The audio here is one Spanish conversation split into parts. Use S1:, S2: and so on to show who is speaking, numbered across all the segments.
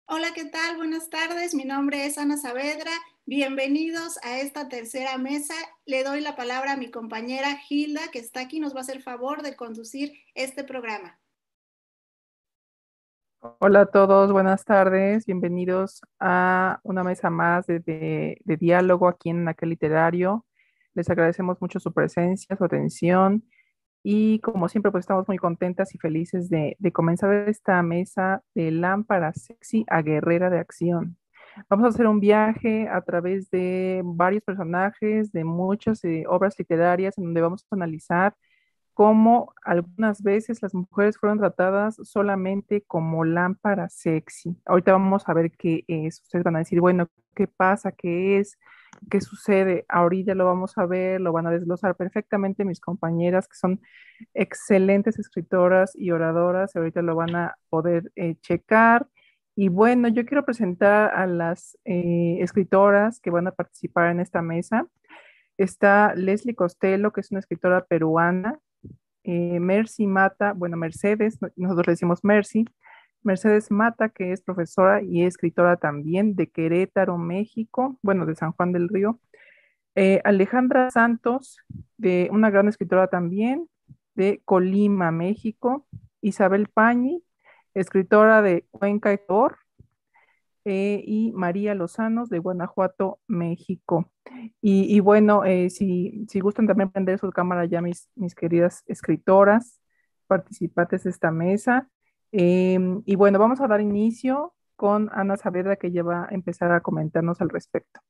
S1: Hola, ¿qué tal? Buenas tardes. Mi nombre es Ana Saavedra. Bienvenidos a esta tercera mesa. Le doy la palabra a mi compañera Hilda, que está aquí, nos va a hacer favor de conducir este programa.
S2: Hola a todos, buenas tardes, bienvenidos a una mesa más de diálogo aquí en Aquel Literario. Les agradecemos mucho su presencia, su atención y como siempre pues estamos muy contentas y felices de comenzar esta mesa de lámpara sexy a guerrera de acción. Vamos a hacer un viaje a través de varios personajes, de muchas obras literarias en donde vamos a analizar cómo algunas veces las mujeres fueron tratadas solamente como lámpara sexy. Ahorita vamos a ver qué es. Ustedes van a decir, bueno, ¿qué pasa? ¿Qué es? ¿Qué sucede? Ahorita lo vamos a ver, lo van a desglosar perfectamente mis compañeras, que son excelentes escritoras y oradoras, y ahorita lo van a poder checar. Y bueno, yo quiero presentar a las escritoras que van a participar en esta mesa. Está Leslie Costello, que es una escritora peruana. Mercy Mata, bueno, Mercedes, nosotros le decimos Mercy, Mercedes Mata, que es profesora y escritora también de Querétaro, México, bueno, de San Juan del Río. Alejandra Santos, de una gran escritora también, de Colima, México. Isabel Pañi, escritora de Cuenca y Tor, y María Lozanos de Guanajuato, México. Y bueno, si gustan también prender su cámara ya mis queridas escritoras, participantes de esta mesa. Y bueno, vamos a dar inicio con Ana Saavedra, que ya va a empezar a comentarnos al respecto.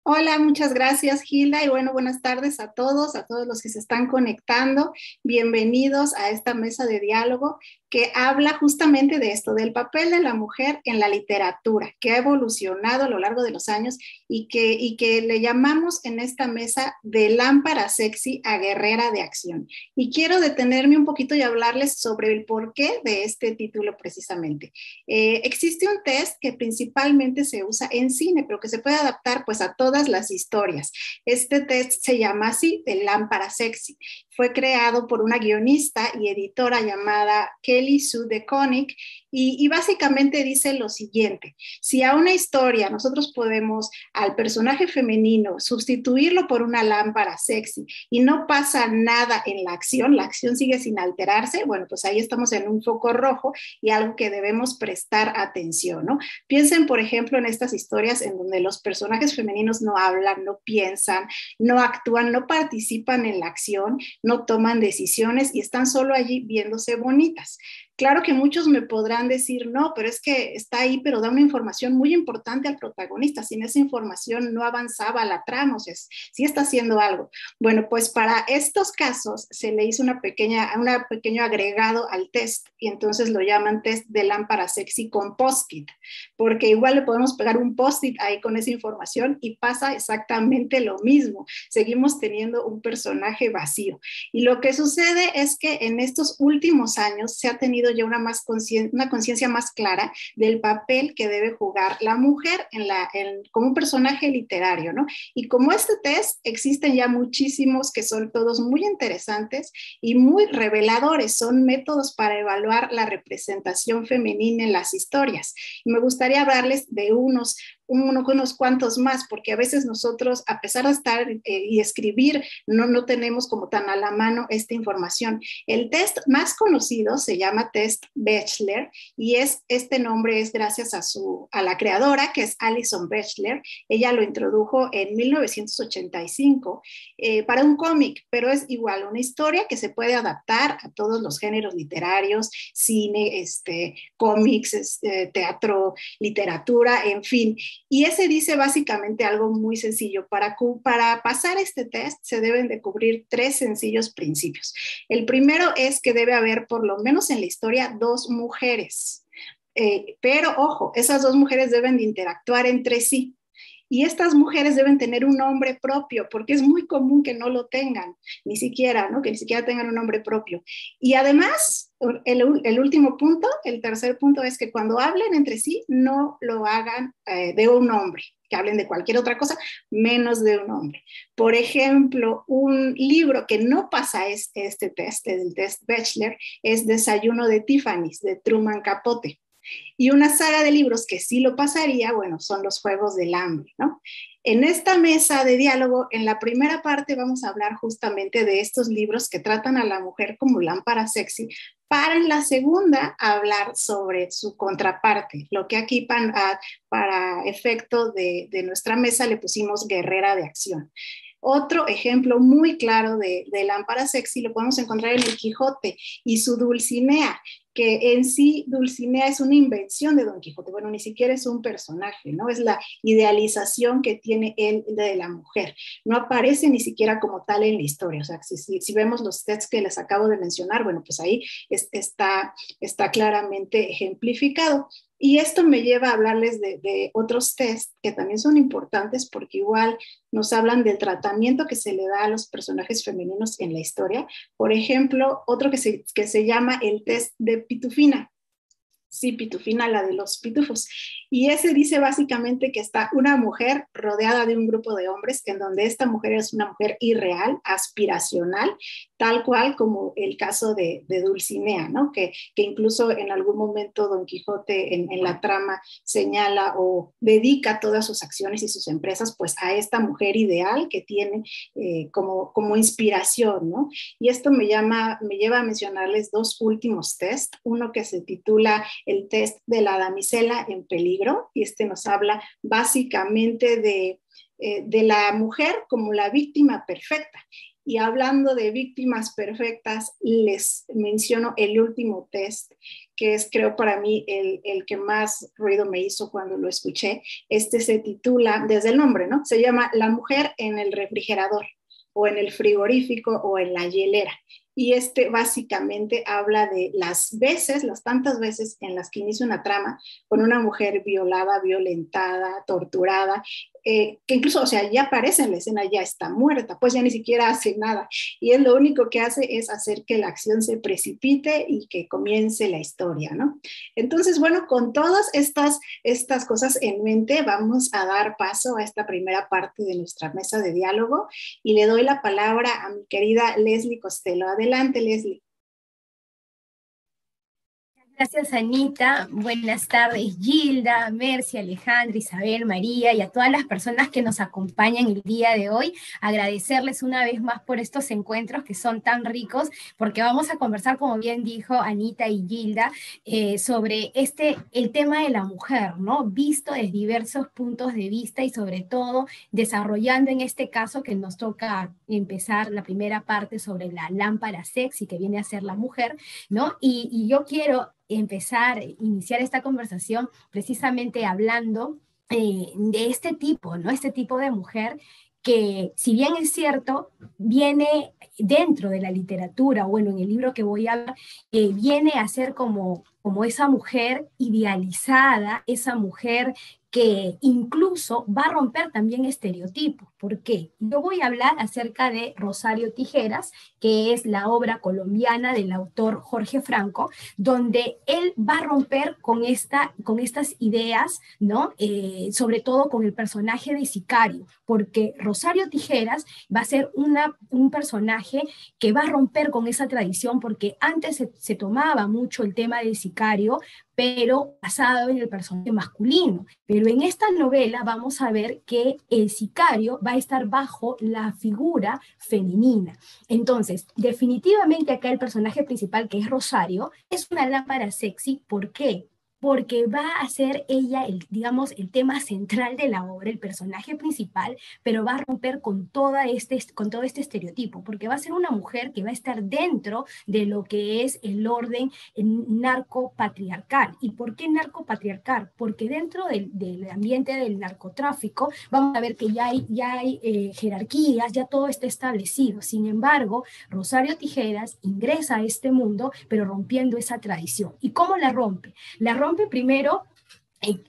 S1: Hola, muchas gracias, Hilda. Y bueno, buenas tardes a todos los que se están conectando. Bienvenidos a esta mesa de diálogo que habla justamente de esto, del papel de la mujer en la literatura, que ha evolucionado a lo largo de los años y que le llamamos en esta mesa de lámpara sexy a guerrera de acción. Y quiero detenerme un poquito y hablarles sobre el porqué de este título precisamente. Existe un test que principalmente se usa en cine, pero que se puede adaptar pues a todas las historias. Este test se llama así, de lámpara sexy. Fue creado por una guionista y editora llamada Kelly Sue DeConnick y básicamente dice lo siguiente: si a una historia nosotros podemos al personaje femenino sustituirlo por una lámpara sexy y no pasa nada en la acción sigue sin alterarse, bueno, pues ahí estamos en un foco rojo y algo que debemos prestar atención, ¿no? Piensen, por ejemplo, en estas historias en donde los personajes femeninos no hablan, no piensan, no actúan, no participan en la acción, no toman decisiones y están solo allí viéndose bonitas. Claro que muchos me podrán decir, no, pero es que está ahí, pero da una información muy importante al protagonista. Sin esa información no avanzaba la trama, o sea, sí está haciendo algo. Bueno, pues para estos casos se le hizo una pequeño agregado al test y entonces lo llaman test de lámpara sexy con post-it, porque igual le podemos pegar un post-it ahí con esa información y pasa exactamente lo mismo. Seguimos teniendo un personaje vacío. Y lo que sucede es que en estos últimos años se ha tenido ya una conciencia más clara del papel que debe jugar la mujer como un personaje literario, ¿no? Y como este test, existen ya muchísimos que son todos muy interesantes y muy reveladores. Son métodos para evaluar la representación femenina en las historias. Y me gustaría hablarles de unos cuantos más, porque a veces nosotros, a pesar de estar y escribir, no tenemos como tan a la mano esta información. El test más conocido se llama test Bechdel y este nombre es gracias a la creadora, que es Alison Bechdel. Ella lo introdujo en 1985 para un cómic, pero es igual una historia que se puede adaptar a todos los géneros literarios, cine, cómics, teatro, literatura, en fin. Y ese dice básicamente algo muy sencillo. Para pasar este test se deben de cubrir tres sencillos principios. El primero es que debe haber, por lo menos en la historia, dos mujeres. Pero ojo, esas dos mujeres deben de interactuar entre sí. Y estas mujeres deben tener un nombre propio, porque es muy común que no lo tengan, ni siquiera, ¿no? Que ni siquiera tengan un nombre propio. Y además, el último punto, el tercer punto, es que cuando hablen entre sí, no lo hagan de un nombre, que hablen de cualquier otra cosa, menos de un nombre. Por ejemplo, un libro que no pasa este test, el test Bechdel, es Desayuno de Tiffany's, de Truman Capote. Y una saga de libros que sí lo pasaría, bueno, son los Juegos del Hambre, ¿no? En esta mesa de diálogo, en la primera parte vamos a hablar justamente de estos libros que tratan a la mujer como lámpara sexy, para en la segunda hablar sobre su contraparte, lo que aquí para efecto de nuestra mesa le pusimos guerrera de acción. Otro ejemplo muy claro de lámpara sexy lo podemos encontrar en el Quijote y su Dulcinea, que en sí Dulcinea es una invención de Don Quijote, bueno, ni siquiera es un personaje, ¿no? Es la idealización que tiene él de la mujer, no aparece ni siquiera como tal en la historia, o sea, si vemos los textos que les acabo de mencionar, bueno, pues ahí está claramente ejemplificado. Y esto me lleva a hablarles de otros test que también son importantes porque igual nos hablan del tratamiento que se le da a los personajes femeninos en la historia. Por ejemplo, otro que se llama el test de Pitufina. Sí, Pitufina, la de los pitufos. Y ese dice básicamente que está una mujer rodeada de un grupo de hombres, en donde esta mujer es una mujer irreal, aspiracional, tal cual como el caso de Dulcinea, ¿no? Que incluso en algún momento Don Quijote en la trama señala o dedica todas sus acciones y sus empresas pues a esta mujer ideal que tiene como inspiración, ¿no? Y esto me lleva a mencionarles dos últimos test, uno que se titula el test de la damisela en peligro, y este nos habla básicamente de la mujer como la víctima perfecta. Y hablando de víctimas perfectas, les menciono el último test, que es creo para mí el que más ruido me hizo cuando lo escuché. Este se titula, desde el nombre, ¿no? Se llama La mujer en el refrigerador, o en el frigorífico, o en la hielera. Y este básicamente habla de las tantas veces en las que inicia una trama con una mujer violada, violentada, torturada, que incluso, o sea, ya aparece en la escena, ya está muerta, pues ya ni siquiera hace nada. Y él lo único que hace es hacer que la acción se precipite y que comience la historia, ¿no? Entonces, bueno, con todas estas cosas en mente, vamos a dar paso a esta primera parte de nuestra mesa de diálogo y le doy la palabra a mi querida Leslie Costello. Adelante, Leslie.
S3: Gracias, Anita. Buenas tardes, Gilda, Mercy, Alejandra, Isabel, María y a todas las personas que nos acompañan el día de hoy. Agradecerles una vez más por estos encuentros que son tan ricos, porque vamos a conversar, como bien dijo Anita y Gilda, sobre el tema de la mujer, ¿no? Visto desde diversos puntos de vista y sobre todo desarrollando en este caso que nos toca empezar la primera parte sobre la lámpara sexy que viene a ser la mujer, ¿no? Y yo quiero iniciar esta conversación precisamente hablando de este tipo, ¿no? Este tipo de mujer que, si bien es cierto, viene dentro de la literatura, bueno, en el libro que voy a hablar, viene a ser como esa mujer idealizada, esa mujer que incluso va a romper también estereotipos. ¿Por qué? Yo voy a hablar acerca de Rosario Tijeras, que es la obra colombiana del autor Jorge Franco, donde él va a romper con estas ideas, ¿no? Sobre todo con el personaje de Sicario, porque Rosario Tijeras va a ser un personaje que va a romper con esa tradición, porque antes se tomaba mucho el tema de Sicario, pero basado en el personaje masculino. Pero en esta novela vamos a ver que el sicario va a estar bajo la figura femenina. Entonces, definitivamente acá el personaje principal, que es Rosario, es una lámpara sexy. ¿Por qué? Porque va a ser ella, digamos, el tema central de la obra, el personaje principal, pero va a romper con todo este estereotipo, porque va a ser una mujer que va a estar dentro de lo que es el orden narcopatriarcal. ¿Y por qué narcopatriarcal? Porque dentro del ambiente del narcotráfico vamos a ver que ya hay jerarquías, ya todo está establecido. Sin embargo, Rosario Tijeras ingresa a este mundo, pero rompiendo esa tradición. ¿Y cómo la rompe? La rompe primero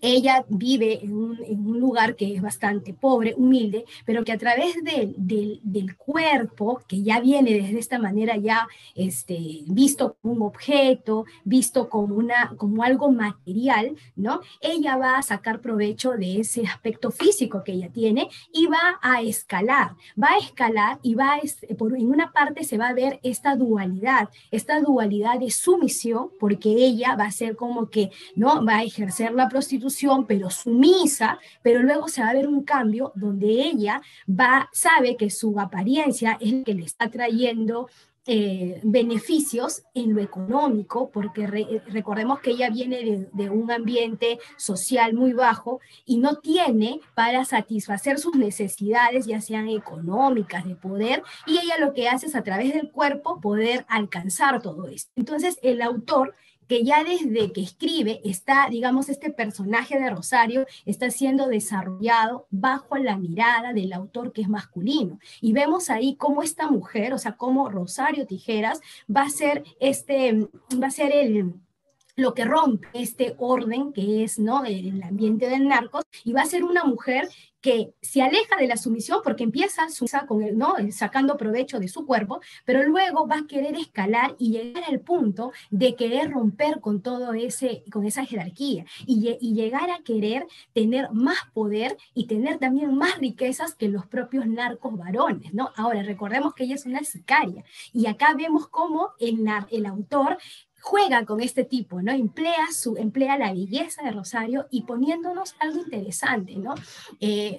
S3: ella vive en un lugar que es bastante pobre, humilde, pero que a través del cuerpo, que ya viene desde esta manera ya visto como un objeto, visto como, como algo material, ¿no? Ella va a sacar provecho de ese aspecto físico que ella tiene y va a escalar y en una parte se va a ver esta dualidad de sumisión, porque ella va a ser como que, ¿no? Va a ejercer la prostitución, pero sumisa, pero luego se va a ver un cambio donde ella sabe que su apariencia es el que le está trayendo beneficios en lo económico, porque recordemos que ella viene de un ambiente social muy bajo y no tiene para satisfacer sus necesidades, ya sean económicas, de poder, y ella lo que hace es a través del cuerpo poder alcanzar todo esto. Entonces el autor, que ya desde que escribe está, digamos, este personaje de Rosario está siendo desarrollado bajo la mirada del autor, que es masculino. Y vemos ahí cómo esta mujer, o sea, cómo Rosario Tijeras va a ser lo que rompe este orden que es, ¿no?, el ambiente del narcos, y va a ser una mujer que se aleja de la sumisión porque empieza con el, ¿no?, sacando provecho de su cuerpo, pero luego va a querer escalar y llegar al punto de querer romper con con esa jerarquía y llegar a querer tener más poder y tener también más riquezas que los propios narcos varones, ¿no? Ahora, recordemos que ella es una sicaria y acá vemos cómo el autor juega con este tipo, ¿no? Emplea la belleza de Rosario y poniéndonos algo interesante, ¿no?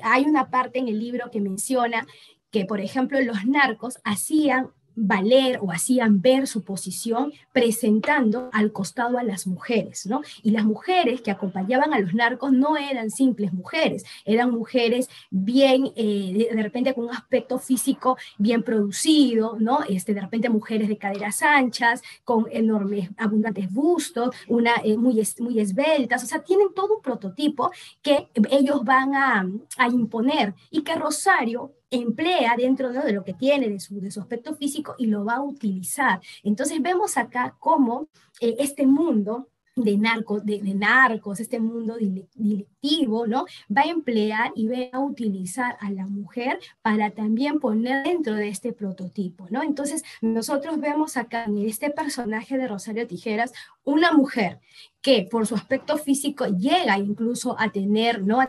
S3: Hay una parte en el libro que menciona que, por ejemplo, los narcos hacían valer o hacían ver su posición presentando al costado a las mujeres, ¿no? Y las mujeres que acompañaban a los narcos no eran simples mujeres, eran mujeres bien, de repente con un aspecto físico bien producido, ¿no? De repente mujeres de caderas anchas, con enormes, abundantes bustos, muy esbeltas, o sea, tienen todo un prototipo que ellos van a imponer y que Rosario emplea dentro, ¿no?, de lo que tiene, de su aspecto físico, y lo va a utilizar. Entonces vemos acá cómo este mundo de narcos, este mundo delictivo, ¿no?, va a emplear y va a utilizar a la mujer para también poner dentro de este prototipo, ¿no? Entonces nosotros vemos acá en este personaje de Rosario Tijeras una mujer que por su aspecto físico llega incluso a tener, ¿no?, a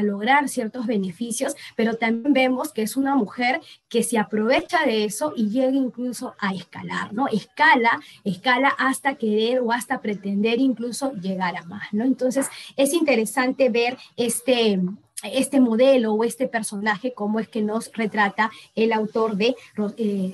S3: lograr ciertos beneficios, pero también vemos que es una mujer que se aprovecha de eso y llega incluso a escalar, ¿no? Escala hasta querer o hasta pretender incluso llegar a más, ¿no? Entonces es interesante ver este modelo o este personaje, cómo es que nos retrata el autor de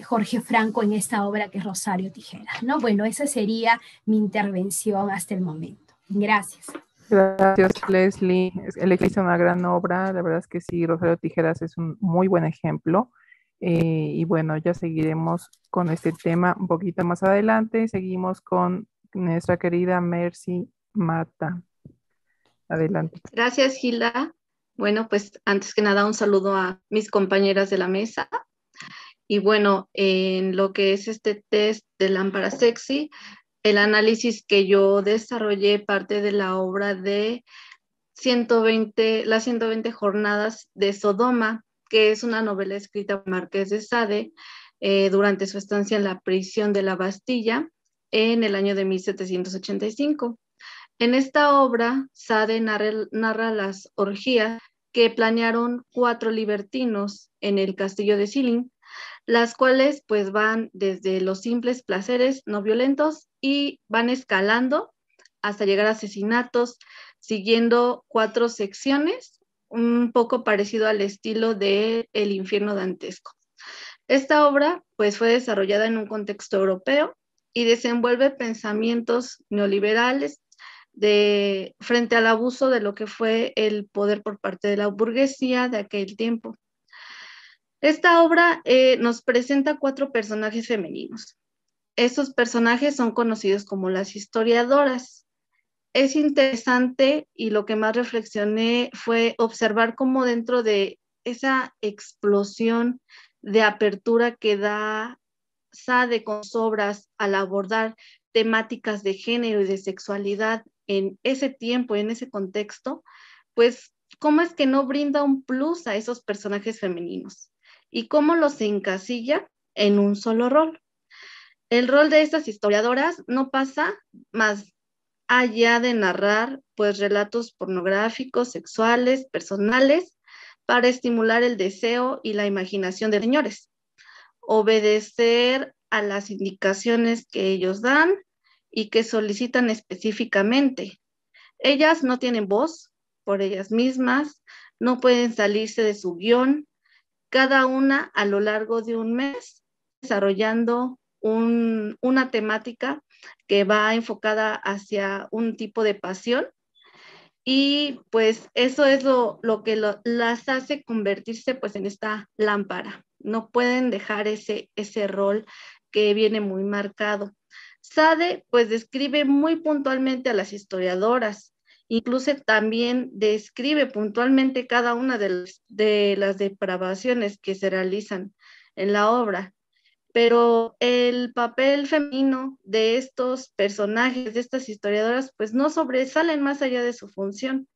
S3: Jorge Franco en esta obra que es Rosario Tijeras, ¿no? Bueno, esa sería mi intervención hasta el momento. Gracias.
S2: Gracias, Leslie. Leslie hizo una gran obra. La verdad es que sí, Rosario Tijeras es un muy buen ejemplo. Y bueno, ya seguiremos con este tema un poquito más adelante. Seguimos con nuestra querida Mercy Mata. Adelante.
S4: Gracias, Gilda. Bueno, pues antes que nada un saludo a mis compañeras de la mesa. Y bueno, en lo que es este test de lámpara sexy, el análisis que yo desarrollé parte de la obra de las 120 jornadas de Sodoma, que es una novela escrita por Marqués de Sade durante su estancia en la prisión de la Bastilla en el año de 1785. En esta obra, Sade narra las orgías que planearon 4 libertinos en el castillo de Silin, las cuales pues van desde los simples placeres no violentos y van escalando hasta llegar a asesinatos, siguiendo 4 secciones, un poco parecido al estilo de El infierno dantesco. Esta obra pues fue desarrollada en un contexto europeo y desenvuelve pensamientos neoliberales frente al abuso de lo que fue el poder por parte de la burguesía de aquel tiempo. Esta obra nos presenta 4 personajes femeninos. Estos personajes son conocidos como las historiadoras. Es interesante y lo que más reflexioné fue observar cómo dentro de esa explosión de apertura que da Sade con sus obras al abordar temáticas de género y de sexualidad en ese tiempo, en ese contexto, pues cómo es que no brinda un plus a esos personajes femeninos y cómo los encasilla en un solo rol. El rol de estas historiadoras no pasa más allá de narrar pues relatos pornográficos, sexuales, personales, para estimular el deseo y la imaginación de los señores, obedecer a las indicaciones que ellos dan y que solicitan específicamente. Ellas no tienen voz por ellas mismas, no pueden salirse de su guión, cada una a lo largo de un mes desarrollando una temática que va enfocada hacia un tipo de pasión, y pues eso es lo que las hace convertirse pues en esta lámpara. No pueden dejar ese rol que viene muy marcado. Sade pues describe muy puntualmente a las historiadoras, incluso también describe puntualmente cada una de las depravaciones que se realizan en la obra, pero el papel femenino de estos personajes, de estas historiadoras, pues no sobresalen más allá de su función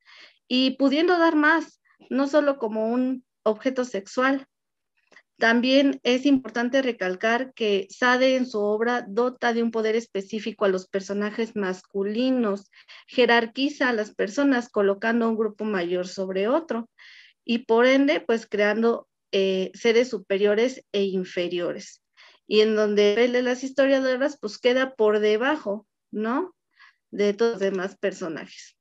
S4: y pudiendo dar más, no solo como un objeto sexual. También es importante recalcar que Sade en su obra dota de un poder específico a los personajes masculinos, jerarquiza a las personas colocando un grupo mayor sobre otro y por ende pues creando seres superiores e inferiores. Y en donde el de las historiadoras pues queda por debajo, ¿no? De todos los demás personajes.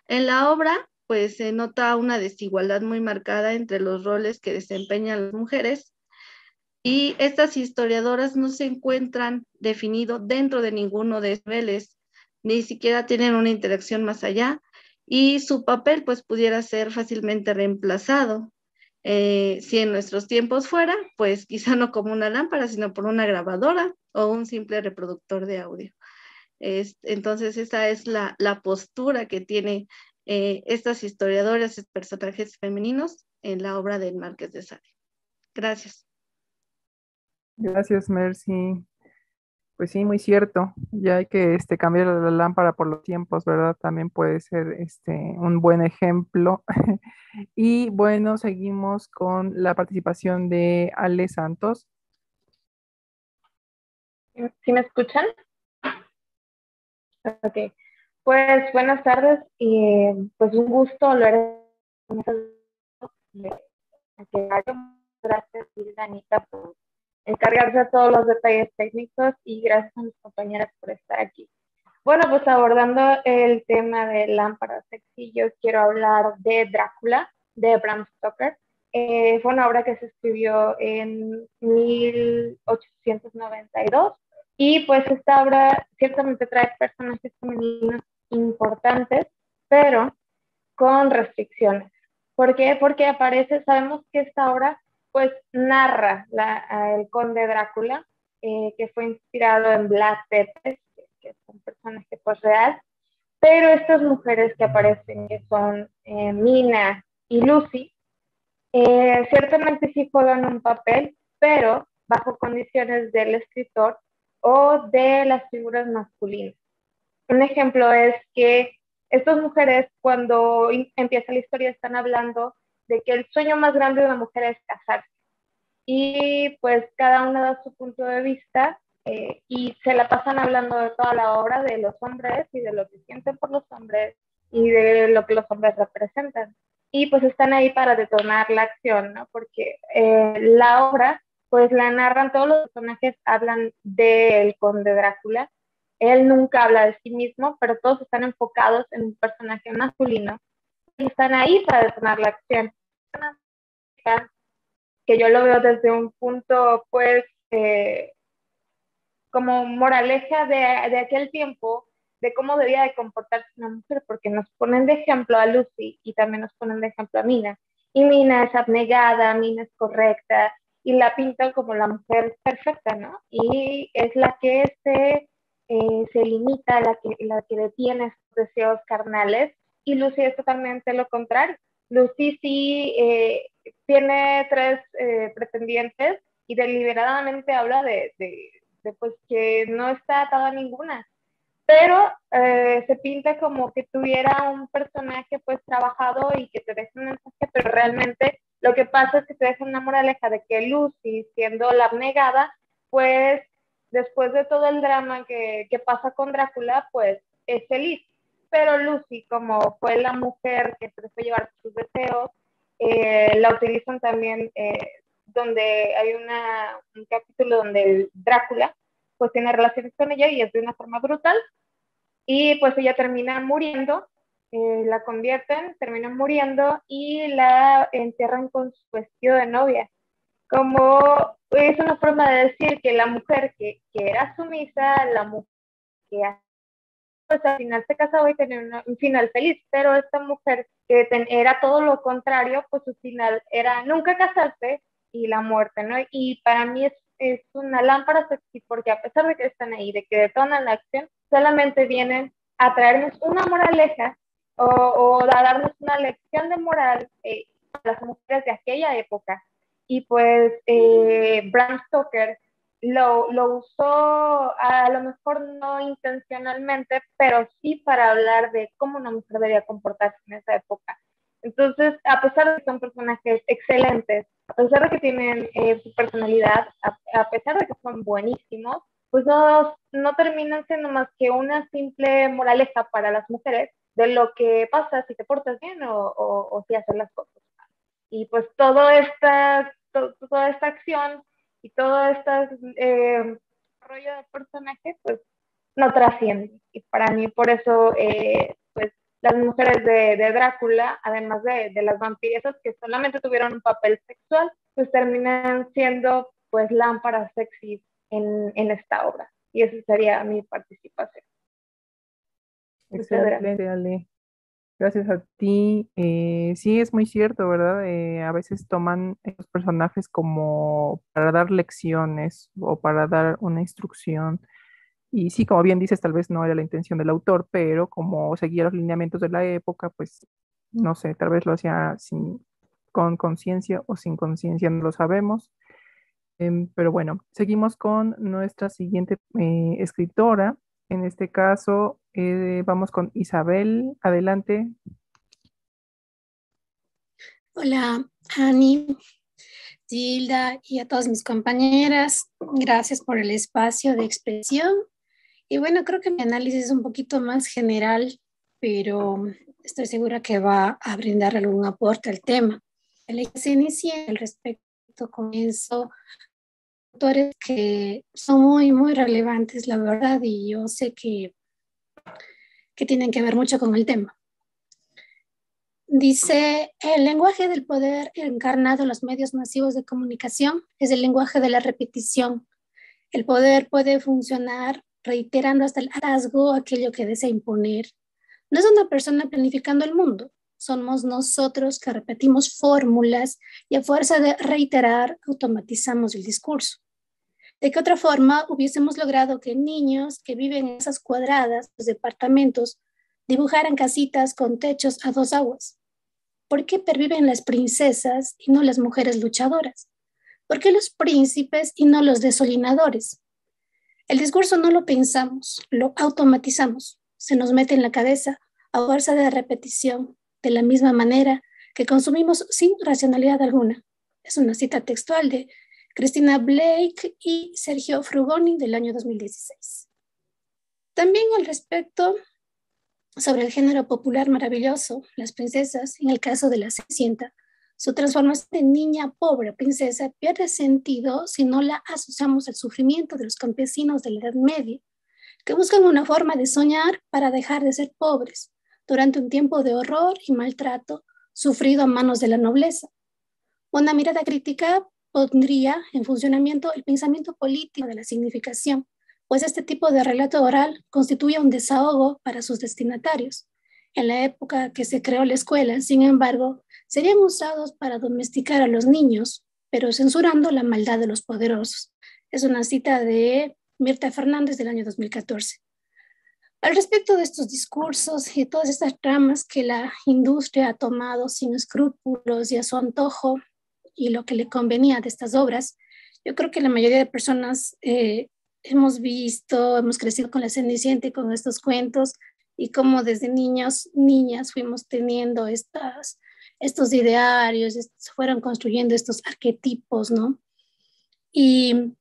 S4: En la obra pues se nota una desigualdad muy marcada entre los roles que desempeñan las mujeres, y estas historiadoras no se encuentran definidos dentro de ninguno de esos niveles, ni siquiera tienen una interacción más allá, y su papel pues pudiera ser fácilmente reemplazado. Si en nuestros tiempos fuera, pues quizá no como una lámpara, sino por una grabadora o un simple reproductor de audio. Entonces esa es la postura que tiene estas historiadoras, estos personajes femeninos en la obra del Marqués de Sade. Gracias.
S2: Gracias, Mercy. Pues sí, muy cierto. Ya hay que cambiar la lámpara por los tiempos, ¿verdad? También puede ser un buen ejemplo. Y bueno, seguimos con la participación de Ale Santos.
S5: ¿Sí me escuchan? Ok. Pues buenas tardes y pues un gusto hablar de gracias, Anita, por encargarse de todos los detalles técnicos y gracias a mis compañeras por estar aquí. Bueno, pues abordando el tema de Lámpara Sexy, yo quiero hablar de Drácula, de Bram Stoker. Fue una obra que se escribió en 1892 y pues esta obra ciertamente trae personajes femeninos importantes, pero con restricciones. ¿Por qué? Porque aparece, sabemos que esta obra pues narra el conde Drácula, que fue inspirado en Vlad Tepes, que es un personaje pues real, pero estas mujeres que aparecen, que son Mina y Lucy, ciertamente sí juegan un papel, pero bajo condiciones del escritor o de las figuras masculinas. Un ejemplo es que estas mujeres, cuando empieza la historia, están hablando de que el sueño más grande de una mujer es casarse. Y pues cada una da su punto de vista y se la pasan hablando de toda la obra, de los hombres y de lo que sienten por los hombres y de lo que los hombres representan. Y pues están ahí para detonar la acción, ¿no? Porque la obra, pues la narran, todos los personajes hablan del conde Drácula. Él nunca habla de sí mismo, pero todos están enfocados en un personaje masculino y están ahí para detonar la acción. Que yo lo veo desde un punto, pues, como moraleja de aquel tiempo, de cómo debía de comportarse una mujer, porque nos ponen de ejemplo a Lucy y también nos ponen de ejemplo a Mina. Y Mina es abnegada, Mina es correcta, y la pintan como la mujer perfecta, ¿no? Y es la que se limita, la que detiene sus deseos carnales, y Lucy es totalmente lo contrario. Lucy sí tiene tres pretendientes y deliberadamente habla de pues que no está atada a ninguna. pero se pinta como que tuviera un personaje pues trabajado y que te deja un mensaje, pero realmente lo que pasa es que te deja una moraleja de que Lucy, siendo la abnegada, pues después de todo el drama que pasa con Drácula, pues es feliz. Pero Lucy, como fue la mujer que se dejó llevar sus deseos, la utilizan también, donde hay un capítulo donde el Drácula pues tiene relaciones con ella y es de una forma brutal, y pues ella termina muriendo, la convierten, termina muriendo y la entierran con su vestido de novia. Como es una forma de decir que la mujer que era sumisa, la mujer que pues al final se casaba y tenía un final feliz, pero esta mujer que era todo lo contrario, pues su final era nunca casarse y la muerte, ¿no? Y para mí es una lámpara sexy porque a pesar de que están ahí, de que detonan la acción, solamente vienen a traernos una moraleja o a darnos una lección de moral a las mujeres de aquella época. Y pues Bram Stoker lo usó a lo mejor no intencionalmente, pero sí para hablar de cómo una mujer debería comportarse en esa época. Entonces, a pesar de que son personajes excelentes, a pesar de que tienen su personalidad, a pesar de que son buenísimos, pues no terminan siendo más que una simple moraleja para las mujeres de lo que pasa si te portas bien o si haces las cosas. Y pues toda esta acción y todo este rollo de personaje, pues no trasciende. Y para mí, por eso, pues las mujeres de Drácula, además de las vampiresas que solamente tuvieron un papel sexual, pues terminan siendo pues lámparas sexy en esta obra. Y esa sería mi participación.
S2: Excelente, Ale. Gracias a ti. Sí, es muy cierto, ¿verdad? A veces toman los personajes como para dar lecciones o para dar una instrucción. Y sí, como bien dices, tal vez no era la intención del autor, pero como seguía los lineamientos de la época, pues no sé, tal vez lo hacía con conciencia o sin conciencia, no lo sabemos. Pero bueno, seguimos con nuestra siguiente escritora. En este caso, vamos con Isabel. Adelante.
S6: Hola, Ani, Gilda y a todas mis compañeras. Gracias por el espacio de expresión. Y bueno, creo que mi análisis es un poquito más general, pero estoy segura que va a brindar algún aporte al tema. Se inicia al respecto con eso, autores que son muy, muy relevantes, la verdad, y yo sé que tienen que ver mucho con el tema. Dice, el lenguaje del poder encarnado en los medios masivos de comunicación es el lenguaje de la repetición. El poder puede funcionar reiterando hasta el hartazgo aquello que desea imponer. No es una persona planificando el mundo, somos nosotros que repetimos fórmulas y a fuerza de reiterar automatizamos el discurso. ¿De qué otra forma hubiésemos logrado que niños que viven en esas cuadradas, los departamentos, dibujaran casitas con techos a dos aguas? ¿Por qué perviven las princesas y no las mujeres luchadoras? ¿Por qué los príncipes y no los desolinadores? El discurso no lo pensamos, lo automatizamos. Se nos mete en la cabeza a fuerza de repetición, de la misma manera que consumimos sin racionalidad alguna. Es una cita textual de Christina Blake y Sergio Frugoni del año 2016. También al respecto sobre el género popular maravilloso, las princesas, en el caso de la Cenicienta, su transformación de niña pobre a princesa pierde sentido si no la asociamos al sufrimiento de los campesinos de la Edad Media, que buscan una forma de soñar para dejar de ser pobres durante un tiempo de horror y maltrato sufrido a manos de la nobleza. Una mirada crítica pondría en funcionamiento el pensamiento político de la significación, pues este tipo de relato oral constituye un desahogo para sus destinatarios. En la época que se creó la escuela, sin embargo, serían usados para domesticar a los niños, pero censurando la maldad de los poderosos. Es una cita de Mirta Fernández del año 2014. Al respecto de estos discursos y todas estas tramas que la industria ha tomado sin escrúpulos y a su antojo y lo que le convenía de estas obras, yo creo que la mayoría de personas hemos visto, hemos crecido con la Cenicienta y con estos cuentos, y cómo desde niños, niñas fuimos teniendo estos idearios, se fueron construyendo estos arquetipos, ¿no? Y,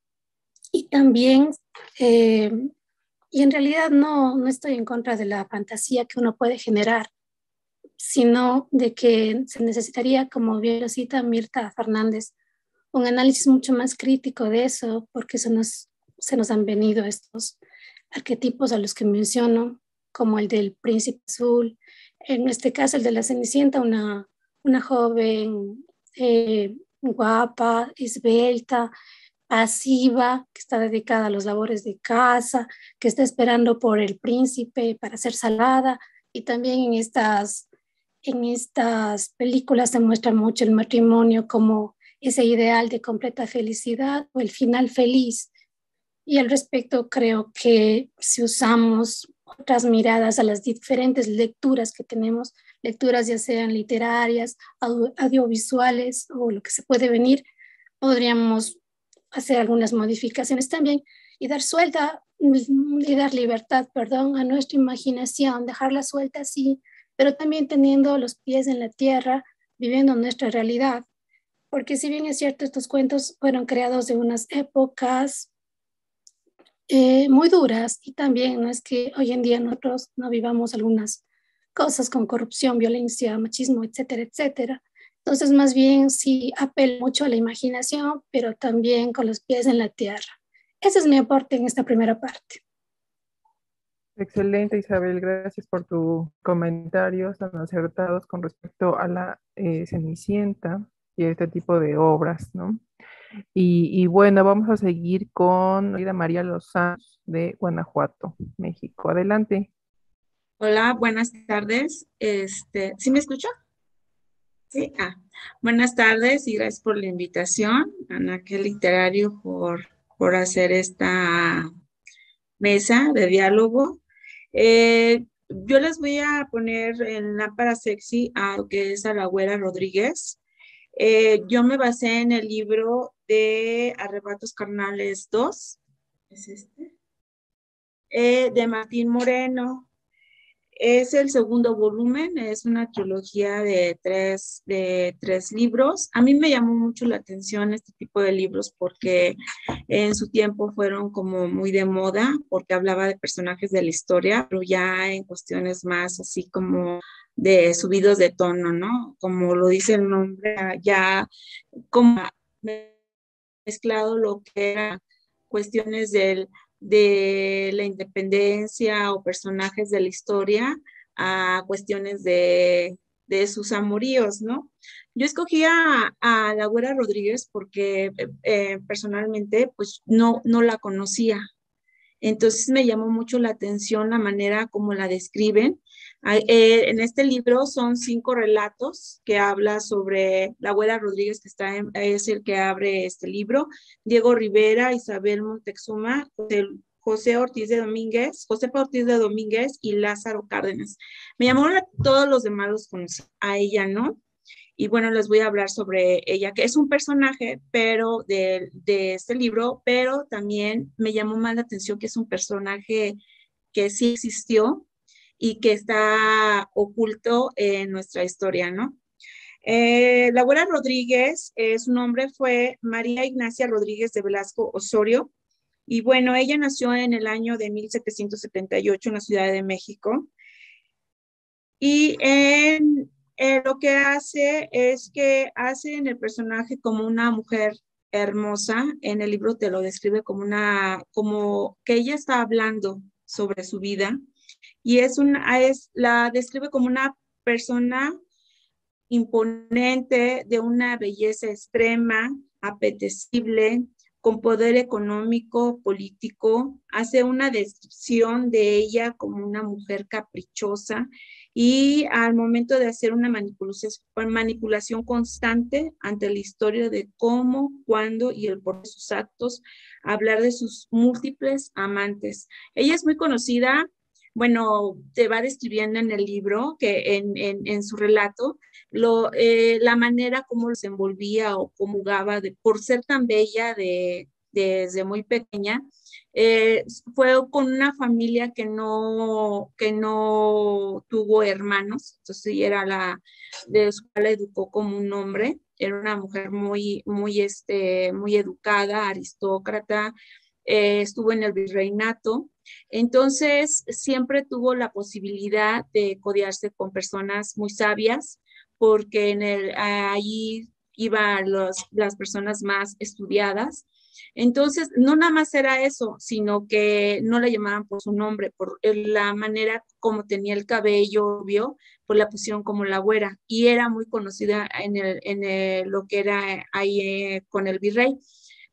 S6: y también, y en realidad no estoy en contra de la fantasía que uno puede generar, sino de que se necesitaría, como bien lo cita Mirta Fernández, un análisis mucho más crítico de eso, porque se nos han venido estos arquetipos a los que menciono, como el del príncipe azul, en este caso el de la Cenicienta, una joven guapa, esbelta, pasiva, que está dedicada a los labores de casa, que está esperando por el príncipe para ser salada, y también en estas películas se muestra mucho el matrimonio como ese ideal de completa felicidad o el final feliz. Y al respecto creo que si usamos otras miradas a las diferentes lecturas que tenemos, lecturas ya sean literarias, audiovisuales o lo que se puede venir, podríamos hacer algunas modificaciones también y dar libertad, perdón, a nuestra imaginación, dejarla suelta así, pero también teniendo los pies en la tierra, viviendo nuestra realidad. Porque si bien es cierto, estos cuentos fueron creados de unas épocas muy duras, y también no es que hoy en día nosotros no vivamos algunas cosas con corrupción, violencia, machismo, etcétera, etcétera. Entonces, más bien sí apelo mucho a la imaginación, pero también con los pies en la tierra. Ese es mi aporte en esta primera parte.
S2: Excelente, Isabel, gracias por tus comentarios tan acertados con respecto a la Cenicienta y este tipo de obras, ¿no? Y bueno, vamos a seguir con Aida María Lozano de Guanajuato, México. Adelante.
S7: Hola, buenas tardes. ¿Sí me escucha? Sí. Buenas tardes y gracias por la invitación, Anaquel Literario, por hacer esta mesa de diálogo. Yo les voy a poner en Lámpara Sexy a lo que es a la Güera Rodríguez. Yo me basé en el libro de Arrebatos Carnales 2, ¿es este? De Martín Moreno. Es el segundo volumen, es una trilogía de tres libros. A mí me llamó mucho la atención este tipo de libros porque en su tiempo fueron como muy de moda, porque hablaba de personajes de la historia, pero ya en cuestiones más así como de subidos de tono, ¿no? Como lo dice el nombre, ya como mezclado lo que era cuestiones de la independencia o personajes de la historia a cuestiones de sus amoríos, ¿no? Yo escogí a la Güera Rodríguez porque personalmente pues no la conocía. Entonces me llamó mucho la atención la manera como la describen. En este libro son 5 relatos que habla sobre la Güera Rodríguez, que es el que abre este libro, Diego Rivera, Isabel Montezuma, José Ortiz de Domínguez, Josefa Ortiz de Domínguez y Lázaro Cárdenas. Me llamaron todos los demás, los conocí, a ella no. Y bueno, les voy a hablar sobre ella, que es un personaje, pero de este libro, pero también me llamó más la atención que es un personaje que sí existió y que está oculto en nuestra historia, ¿no? La Güera Rodríguez, su nombre fue María Ignacia Rodríguez de Velasco Osorio, y bueno, ella nació en el año de 1778 en la Ciudad de México, y lo que hace es que hace en el personaje como una mujer hermosa. En el libro te lo describe como que ella está hablando sobre su vida, y la describe como una persona imponente, de una belleza extrema, apetecible, con poder económico, político. Hace una descripción de ella como una mujer caprichosa, y al momento de hacer una manipulación constante ante la historia de cómo, cuándo y el por qué de sus actos, hablar de sus múltiples amantes. Ella es muy conocida, bueno, te va describiendo en el libro, que en su relato, la manera como se envolvía o cómo jugaba por ser tan bella, de desde muy pequeña. Fue con una familia que no tuvo hermanos, entonces ella era de su cual la educó como un hombre. Era una mujer muy educada, aristócrata, estuvo en el virreinato, entonces siempre tuvo la posibilidad de codearse con personas muy sabias, porque allí iban las personas más estudiadas. Entonces, no nada más era eso, sino que no la llamaban por su nombre, por la manera como tenía el cabello rubio, pues la pusieron como la güera, y era muy conocida lo que era ahí con el virrey.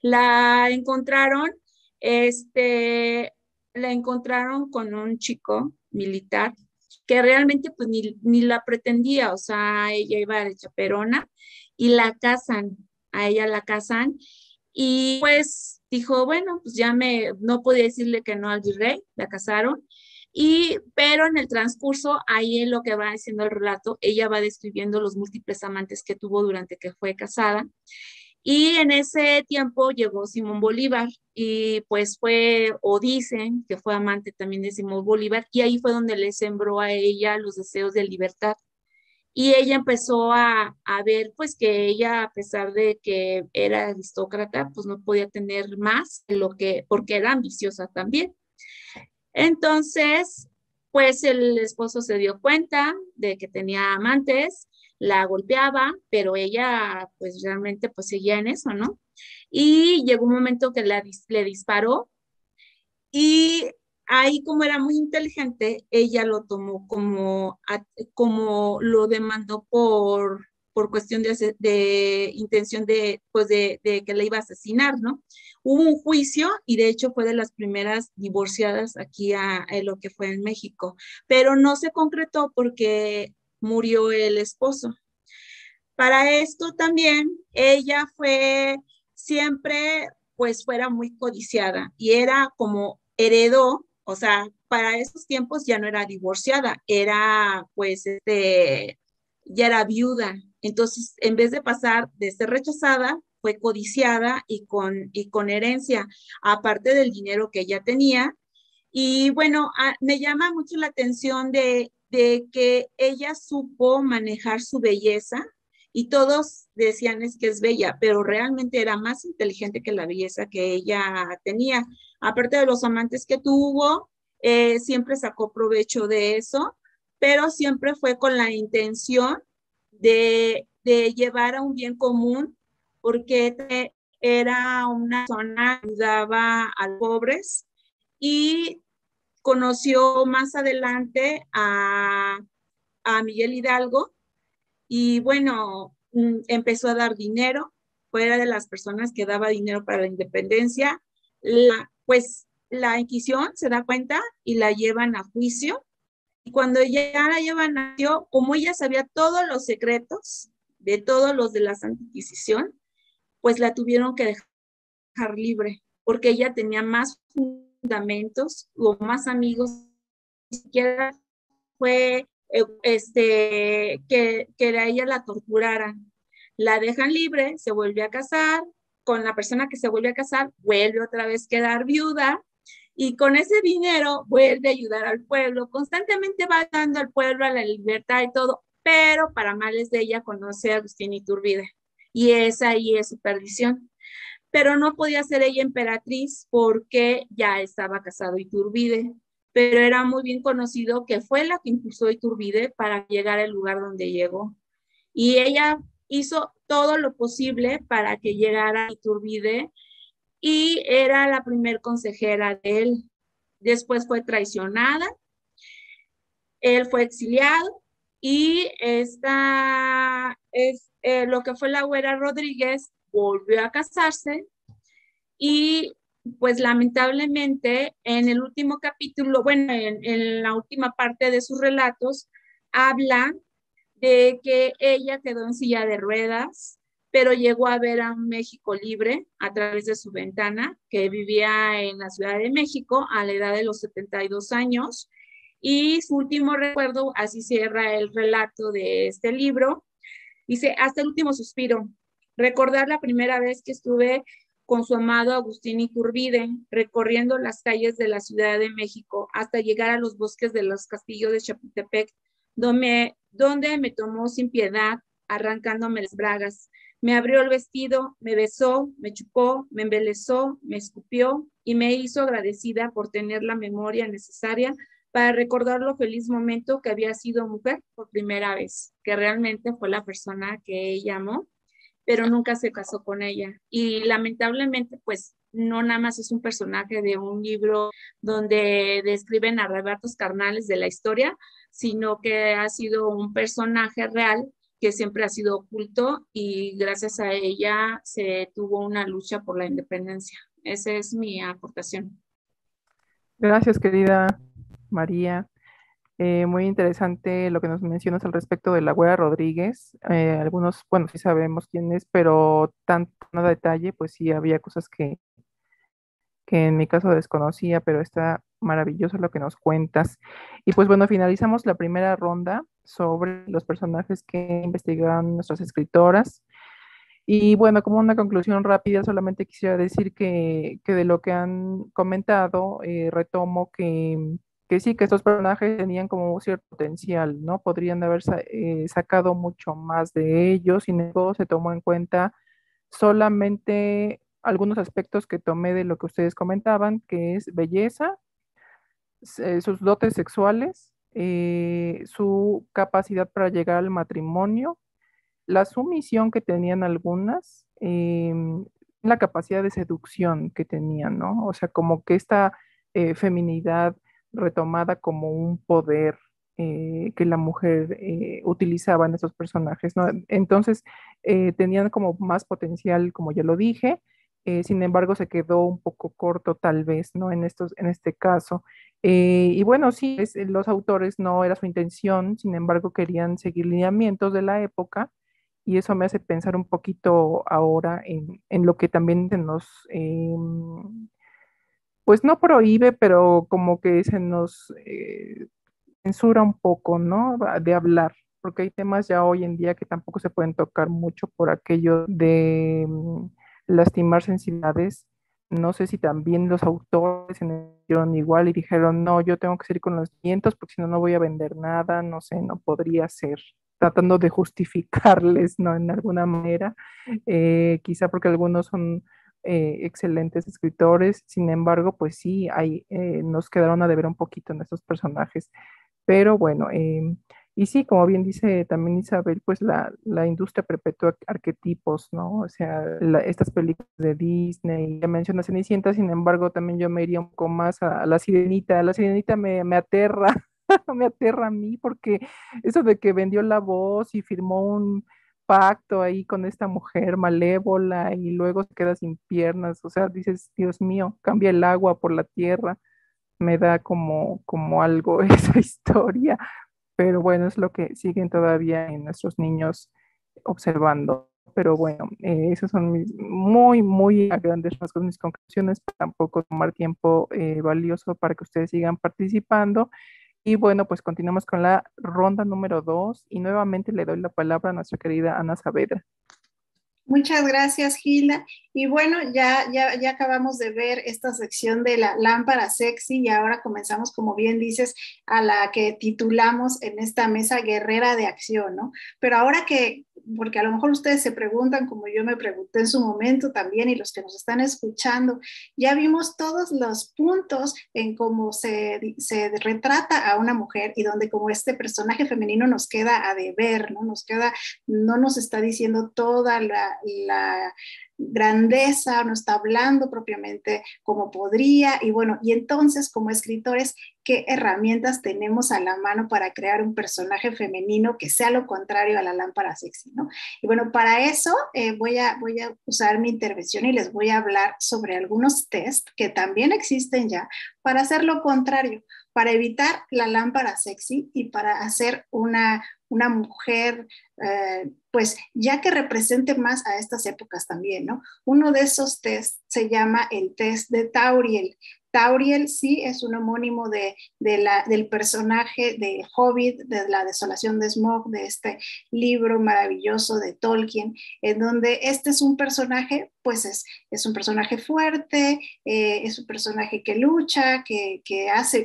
S7: La encontraron, la encontraron con un chico militar que realmente pues ni la pretendía, o sea, ella iba de chaperona y la casan, a ella la casan, y pues dijo, bueno, pues no podía decirle que no al virrey, la casaron, pero en el transcurso, ahí en lo que va diciendo el relato, ella va describiendo los múltiples amantes que tuvo durante que fue casada, y en ese tiempo llegó Simón Bolívar y pues o dicen que fue amante también de Simón Bolívar, y ahí fue donde le sembró a ella los deseos de libertad. Y ella empezó a ver pues que ella, a pesar de que era aristócrata, pues no podía tener más porque era ambiciosa también. Entonces, pues el esposo se dio cuenta de que tenía amantes, la golpeaba, pero ella pues realmente pues seguía en eso, ¿no? Y llegó un momento que le disparó, y ahí, como era muy inteligente, ella lo tomó como lo demandó por cuestión de intención pues de que la iba a asesinar, ¿no? Hubo un juicio y de hecho fue de las primeras divorciadas aquí en lo que fue en México, pero no se concretó porque murió el esposo. Para esto también ella fue siempre, pues fuera muy codiciada, y era como heredó, o sea, para esos tiempos ya no era divorciada, era pues ya era viuda. Entonces, en vez de pasar de ser rechazada, fue codiciada y con herencia, aparte del dinero que ella tenía. Y bueno, me llama mucho la atención de que ella supo manejar su belleza, y todos decían es que es bella, pero realmente era más inteligente que la belleza que ella tenía. Aparte de los amantes que tuvo, siempre sacó provecho de eso, pero siempre fue con la intención de llevar a un bien común, porque era una zona que ayudaba a los pobres, y conoció más adelante a Miguel Hidalgo, y bueno, empezó a dar dinero, fuera de las personas que daba dinero para la independencia. Pues la Inquisición se da cuenta y la llevan a juicio, y cuando ya la llevan a juicio, como ella sabía todos los secretos de todos los de la Santa Inquisición, pues la tuvieron que dejar libre, porque ella tenía más fundamentos o más amigos. Ni siquiera fue que a ella la torturaran. La dejan libre, se vuelve a casar, con la persona que se vuelve a casar, vuelve otra vez a quedar viuda, y con ese dinero vuelve a ayudar al pueblo, constantemente va dando al pueblo a la libertad y todo, pero para males de ella conoce a Agustín Iturbide, y esa ahí es su perdición. Pero no podía ser ella emperatriz porque ya estaba casado Iturbide, pero era muy bien conocido que fue la que impulsó Iturbide para llegar al lugar donde llegó. Y ella hizo todo lo posible para que llegara a Iturbide, y era la primer consejera de él. Después fue traicionada, él fue exiliado, y lo que fue la güera Rodríguez volvió a casarse, y pues lamentablemente en el último capítulo, bueno, en la última parte de sus relatos, habla de que ella quedó en silla de ruedas, pero llegó a ver a un México libre a través de su ventana, que vivía en la Ciudad de México a la edad de los 72 años, y su último recuerdo, así cierra el relato de este libro, dice: hasta el último suspiro, recordar la primera vez que estuve con su amado Agustín Iturbide, recorriendo las calles de la Ciudad de México hasta llegar a los bosques de los castillos de Chapultepec, donde me tomó sin piedad, arrancándome las bragas. Me abrió el vestido, me besó, me chupó, me embelezó, me escupió y me hizo agradecida por tener la memoria necesaria para recordar lo feliz momento que había sido mujer por primera vez, que realmente fue la persona que ella amó, pero nunca se casó con ella. Y lamentablemente, pues, no nada más es un personaje de un libro donde describen arrebatos carnales de la historia, sino que ha sido un personaje real que siempre ha sido oculto y gracias a ella se tuvo una lucha por la independencia. Esa es mi aportación.
S2: Gracias, querida María. Muy interesante lo que nos mencionas al respecto de la Güera Rodríguez. Algunos, bueno, sí sabemos quién es, pero tanto a detalle, pues sí había cosas que en mi caso desconocía, pero está maravilloso lo que nos cuentas. Y pues bueno, finalizamos la primera ronda sobre los personajes que investigaron nuestras escritoras. Y bueno, como una conclusión rápida, solamente quisiera decir que de lo que han comentado, retomo que sí, que estos personajes tenían como cierto potencial, ¿no? Podrían haber sacado mucho más de ellos, sin embargo, se tomó en cuenta solamente algunos aspectos que tomé de lo que ustedes comentaban, que es belleza, sus dotes sexuales, su capacidad para llegar al matrimonio, la sumisión que tenían algunas, la capacidad de seducción que tenían, ¿no? O sea, como que esta feminidad retomada como un poder que la mujer utilizaba en esos personajes, ¿no? Entonces, tenían como más potencial, como ya lo dije, sin embargo, se quedó un poco corto tal vez, ¿no? En este caso. Y bueno, sí, los autores no era su intención, sin embargo, querían seguir lineamientos de la época y eso me hace pensar un poquito ahora en lo que también se nos, pues no prohíbe, pero como que se nos censura un poco, ¿no? De hablar, porque hay temas ya hoy en día que tampoco se pueden tocar mucho por aquello de lastimar sensibilidades. No sé si también los autores se sintieron igual y dijeron, no, yo tengo que seguir con los vientos porque si no, no voy a vender nada, no sé, no podría ser, tratando de justificarles, ¿no? En alguna manera, quizá porque algunos son excelentes escritores, sin embargo, pues sí, nos quedaron a deber un poquito en estos personajes. Pero bueno, y sí, como bien dice también Isabel, pues la industria perpetúa arquetipos, ¿no? O sea, estas películas de Disney, ya menciona Cenicienta, sin embargo, también yo me iría un poco más a La Sirenita. La Sirenita me aterra, me aterra a mí, porque eso de que vendió la voz y firmó un pacto ahí con esta mujer malévola y luego se queda sin piernas, o sea, dices, Dios mío, cambia el agua por la tierra, me da como algo esa historia, pero bueno, es lo que siguen todavía en nuestros niños observando. Pero bueno, esas son muy a grandes rasgos mis conclusiones, para tampoco tomar tiempo valioso para que ustedes sigan participando. Y bueno, pues continuamos con la ronda número 2 y nuevamente le doy la palabra a nuestra querida Ana Saavedra.
S1: Muchas gracias, Gilda. Y bueno, ya acabamos de ver esta sección de la lámpara sexy y ahora comenzamos, como bien dices, a la que titulamos en esta mesa Guerrera de Acción, ¿no? Pero ahora porque a lo mejor ustedes se preguntan, como yo me pregunté en su momento también, y los que nos están escuchando, ya vimos todos los puntos en cómo se retrata a una mujer y donde como este personaje femenino nos queda a deber, ¿no? No nos está diciendo toda la grandeza, no está hablando propiamente como podría, y bueno, y entonces como escritores, ¿qué herramientas tenemos a la mano para crear un personaje femenino que sea lo contrario a la lámpara sexy, ¿no? Y bueno, para eso voy a usar mi intervención y les voy a hablar sobre algunos test que también existen ya para hacer lo contrario, para evitar la lámpara sexy y para hacer una mujer, pues ya que represente más a estas épocas también, ¿no? Uno de esos tests se llama el test de Tauriel, Tauriel sí es un homónimo del personaje de Hobbit, de La Desolación de Smaug, de este libro maravilloso de Tolkien, en donde este es un personaje, pues es un personaje fuerte, es un personaje que lucha, que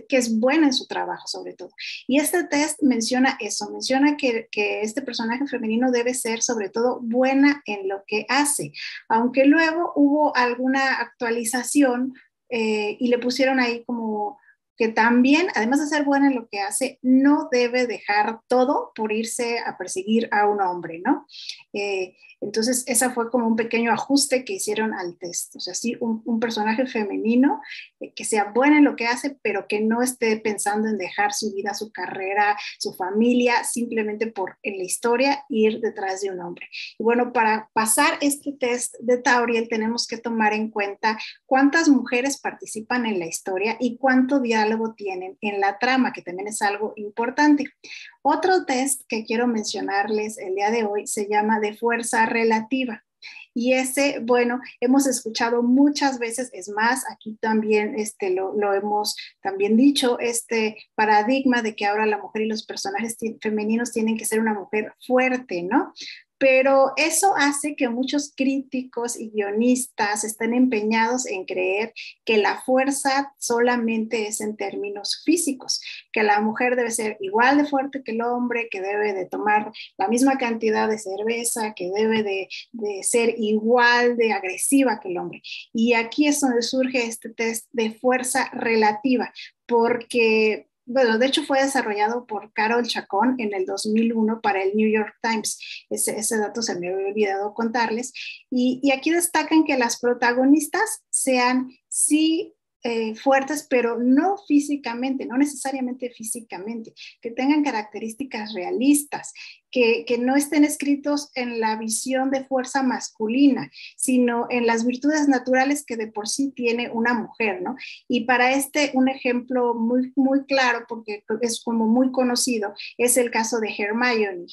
S1: es bueno en su trabajo sobre todo. Y este test menciona eso, menciona que este personaje femenino debe ser sobre todo buena en lo que hace, aunque luego hubo alguna actualización y le pusieron ahí como que también, además de ser buena en lo que hace, no debe dejar todo por irse a perseguir a un hombre, ¿no? Entonces, esa fue como un pequeño ajuste que hicieron al test. O sea, sí, un personaje femenino que sea buena en lo que hace, pero que no esté pensando en dejar su vida, su carrera, su familia, simplemente por en la historia ir detrás de un hombre. Y bueno, para pasar este test de Tauriel tenemos que tomar en cuenta cuántas mujeres participan en la historia y cuánto diálogo tienen en la trama, que también es algo importante. Otro test que quiero mencionarles el día de hoy se llama de fuerza relativa. Y ese, bueno, hemos escuchado muchas veces, es más, aquí también lo hemos también dicho, este paradigma de que ahora la mujer y los personajes femeninos tienen que ser una mujer fuerte, ¿no? Pero eso hace que muchos críticos y guionistas estén empeñados en creer que la fuerza solamente es en términos físicos, que la mujer debe ser igual de fuerte que el hombre, que debe de tomar la misma cantidad de cerveza, que debe de ser igual de agresiva que el hombre. Y aquí es donde surge este test de fuerza relativa, porque bueno, de hecho fue desarrollado por Carol Chacón en el 2001 para el New York Times. Ese dato se me había olvidado contarles. Y aquí destacan que las protagonistas sean sí fuertes, pero no físicamente, no necesariamente físicamente, que tengan características realistas, que no estén escritos en la visión de fuerza masculina, sino en las virtudes naturales que de por sí tiene una mujer, ¿no? Y para un ejemplo muy, muy claro, porque es como muy conocido, es el caso de Hermione,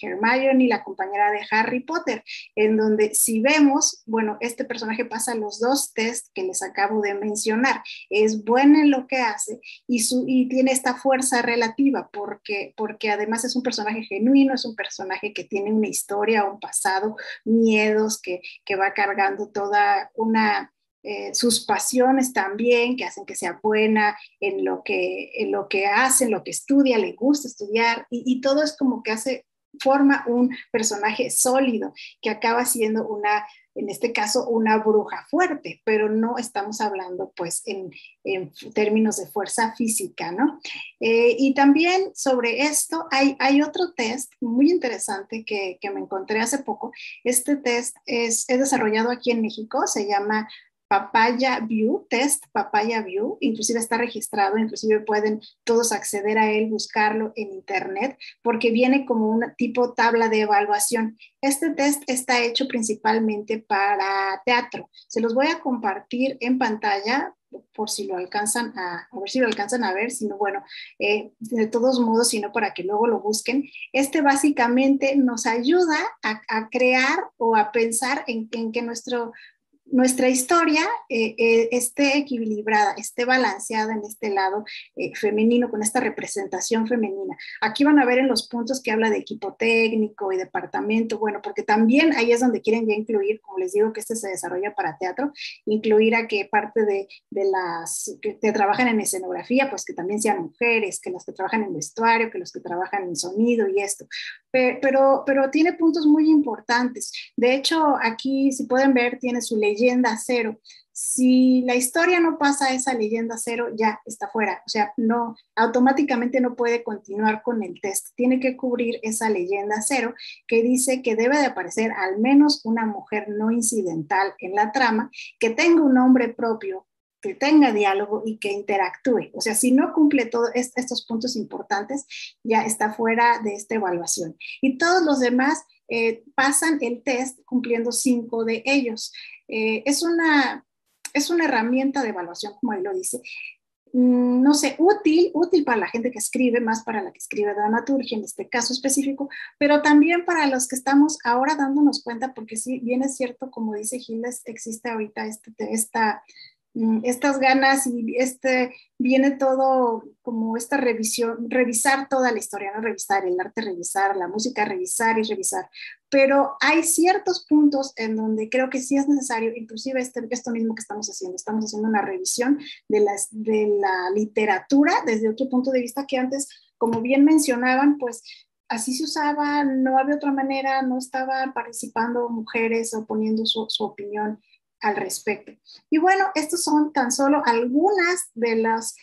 S1: la compañera de Harry Potter, en donde si vemos, bueno, este personaje pasa los dos tests que les acabo de mencionar, es buena en lo que hace y tiene esta fuerza relativa, porque además es un personaje genuino, es un personaje que tiene una historia, un pasado, miedos, que va cargando toda sus pasiones también, que hacen que sea buena en lo que hace, en lo que estudia, le gusta estudiar, y todo es como que forma un personaje sólido, que acaba siendo en este caso, una bruja fuerte, pero no estamos hablando pues en términos de fuerza física, ¿no? Y también sobre esto hay otro test muy interesante que me encontré hace poco. Este test es desarrollado aquí en México, se llama Papaya View, test Papaya View, inclusive está registrado, inclusive pueden todos acceder a él, buscarlo en internet, porque viene como un tipo tabla de evaluación. Este test está hecho principalmente para teatro. Se los voy a compartir en pantalla por si lo alcanzan a ver si lo alcanzan a ver, sino bueno, de todos modos, sino para que luego lo busquen. Este básicamente nos ayuda a crear o a pensar en que nuestra historia esté equilibrada, esté balanceada en este lado femenino, con esta representación femenina. Aquí van a ver en los puntos que habla de equipo técnico y departamento, bueno, porque también ahí es donde quieren ya incluir, como les digo que se desarrolla para teatro, incluir a que parte de las que trabajan en escenografía, pues que también sean mujeres, que las que trabajan en vestuario, que los que trabajan en sonido y esto. Pero tiene puntos muy importantes. De hecho, aquí, si pueden ver, tiene su leyenda cero. Si la historia no pasa esa leyenda cero, ya está fuera. O sea, no, automáticamente no puede continuar con el test. Tiene que cubrir esa leyenda cero que dice que debe de aparecer al menos una mujer no incidental en la trama, que tenga un nombre propio, que tenga diálogo y que interactúe. O sea, si no cumple todos estos puntos importantes, ya está fuera de esta evaluación. Y todos los demás pasan el test cumpliendo 5 de ellos. Es una herramienta de evaluación, como ahí lo dice. No sé, útil para la gente que escribe, más para la que escribe dramaturgia en este caso específico, pero también para los que estamos ahora dándonos cuenta, porque sí, bien es cierto, como dice Gilles, existe ahorita estas ganas y viene todo como esta revisión, revisar toda la historia, ¿no? Revisar el arte, revisar la música, revisar y revisar. Pero hay ciertos puntos en donde creo que sí es necesario, inclusive esto mismo que estamos haciendo una revisión de la literatura desde otro punto de vista que antes, como bien mencionaban, pues así se usaba, no había otra manera, no estaban participando mujeres o poniendo su opinión al respecto. Y bueno, estos son tan solo algunas de los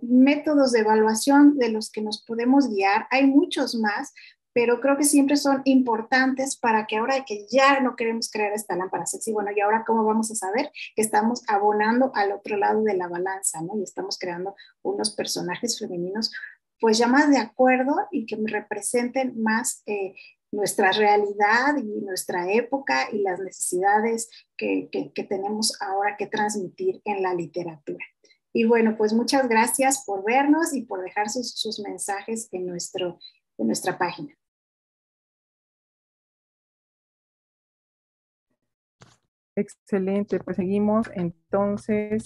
S1: métodos de evaluación de los que nos podemos guiar. Hay muchos más, pero creo que siempre son importantes para que ahora que ya no queremos crear esta lámpara sexy, bueno, y ahora cómo vamos a saber que estamos abonando al otro lado de la balanza, ¿no? Y estamos creando unos personajes femeninos pues ya más de acuerdo y que representen más nuestra realidad y nuestra época y las necesidades que tenemos ahora que transmitir en la literatura. Y bueno, pues muchas gracias por vernos y por dejar sus mensajes en nuestra página.
S2: Excelente, pues seguimos entonces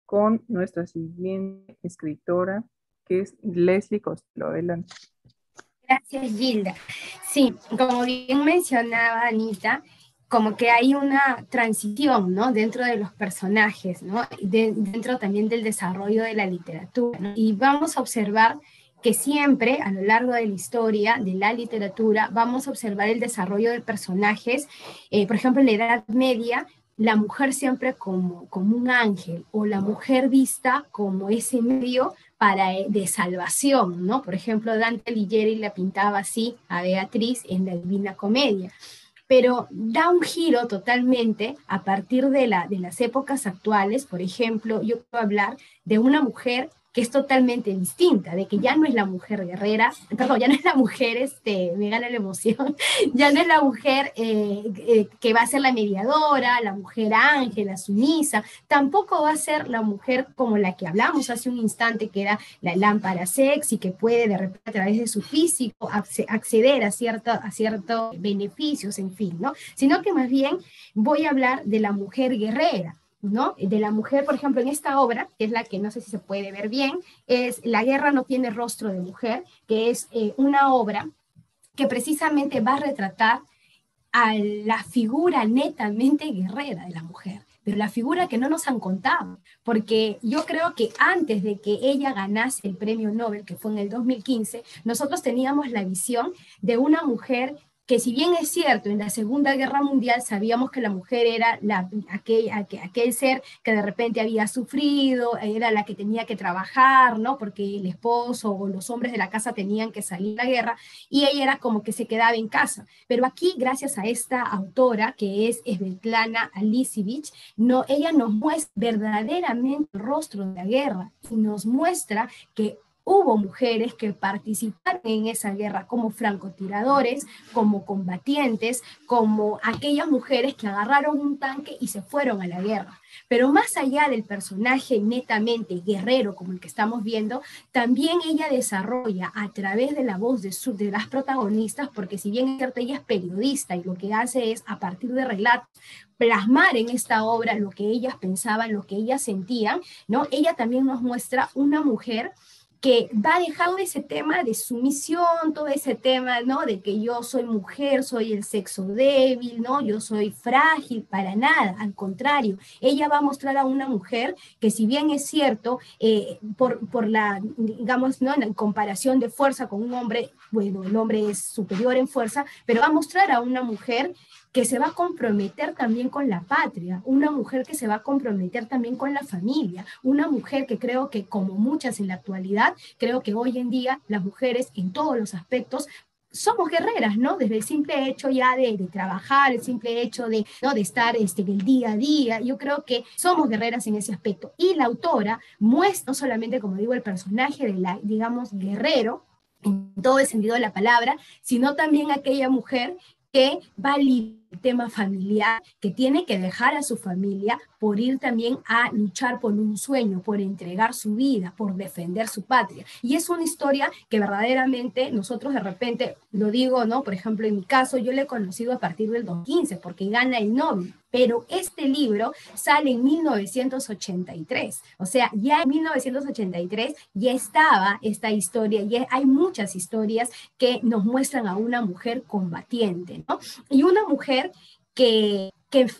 S2: con nuestra siguiente escritora, que es Leslie Costello. Adelante.
S3: Gracias, Gilda. Sí, como bien mencionaba Anita, como que hay una transición, ¿no? Dentro de los personajes, ¿no? Dentro también del desarrollo de la literatura, ¿no? Y vamos a observar que siempre, a lo largo de la historia de la literatura, vamos a observar el desarrollo de personajes. Por ejemplo, en la Edad Media, la mujer siempre como un ángel, o la mujer vista como ese medio de salvación, ¿no? Por ejemplo, Dante Alighieri la pintaba así a Beatriz en la Divina Comedia. Pero da un giro totalmente a partir de las épocas actuales. Por ejemplo, yo puedo hablar de una mujer que es totalmente distinta, de que ya no es la mujer guerrera, perdón, ya no es la mujer, me gana la emoción, ya no es la mujer que va a ser la mediadora, la mujer ángel, la sumisa, tampoco va a ser la mujer como la que hablamos hace un instante, que era la lámpara sexy, que puede de repente a través de su físico acceder a ciertos beneficios, en fin, ¿no? Sino que más bien voy a hablar de la mujer guerrera, ¿no? De la mujer, por ejemplo, en esta obra, que es la que no sé si se puede ver bien, es La guerra no tiene rostro de mujer, que es una obra que precisamente va a retratar a la figura netamente guerrera de la mujer, pero la figura que no nos han contado, porque yo creo que antes de que ella ganase el premio Nobel, que fue en el 2015, nosotros teníamos la visión de una mujer que, si bien es cierto, en la Segunda Guerra Mundial sabíamos que la mujer era aquel ser que de repente había sufrido, era la que tenía que trabajar, ¿no? Porque el esposo o los hombres de la casa tenían que salir a la guerra, y ella era como que se quedaba en casa. Pero aquí, gracias a esta autora, que es Svetlana Alexievich, no, ella nos muestra verdaderamente el rostro de la guerra y nos muestra que hubo mujeres que participaron en esa guerra como francotiradores, como combatientes, como aquellas mujeres que agarraron un tanque y se fueron a la guerra. Pero más allá del personaje netamente guerrero como el que estamos viendo, también ella desarrolla a través de la voz de las protagonistas, porque si bien es cierto, ella es periodista y lo que hace es, a partir de relatos, plasmar en esta obra lo que ellas pensaban, lo que ellas sentían, ¿no? Ella también nos muestra una mujer que va dejando ese tema de sumisión, todo ese tema, ¿no? De que yo soy mujer, soy el sexo débil, ¿no? Yo soy frágil, para nada, al contrario. Ella va a mostrar a una mujer que, si bien es cierto, por la, digamos, ¿no? En comparación de fuerza con un hombre, bueno, el hombre es superior en fuerza, pero va a mostrar a una mujer que se va a comprometer también con la patria, una mujer que se va a comprometer también con la familia, una mujer que creo que, como muchas en la actualidad, creo que hoy en día las mujeres en todos los aspectos somos guerreras, ¿no? Desde el simple hecho ya de trabajar, el simple hecho de, ¿no? De estar del día a día, yo creo que somos guerreras en ese aspecto. Y la autora muestra no solamente, como digo, el personaje de la, digamos, guerrero, en todo el sentido de la palabra, sino también aquella mujer que va a liberar tema familiar, que tiene que dejar a su familia por ir también a luchar por un sueño, por entregar su vida, por defender su patria. Y es una historia que verdaderamente nosotros de repente, lo digo, ¿no? Por ejemplo, en mi caso, yo le he conocido a partir del 2015 porque gana el Nobel, pero este libro sale en 1983, o sea, ya en 1983 ya estaba esta historia, ya hay muchas historias que nos muestran a una mujer combatiente, ¿no? Y una mujer que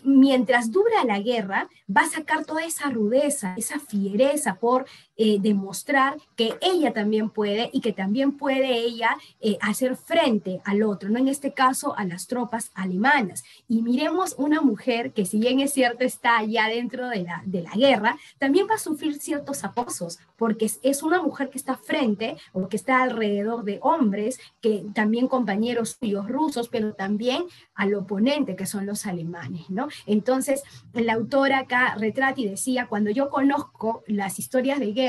S3: mientras dura la guerra va a sacar toda esa rudeza, esa fiereza por demostrar que ella también puede y que también puede ella hacer frente al otro, ¿no? En este caso a las tropas alemanas. Y miremos una mujer que si bien es cierto está ya dentro de la guerra, también va a sufrir ciertos acosos, porque es una mujer que está frente o que está alrededor de hombres, que también compañeros suyos rusos, pero también al oponente que son los alemanes, ¿no? Entonces, la autora acá retrata y decía, cuando yo conozco las historias de guerra,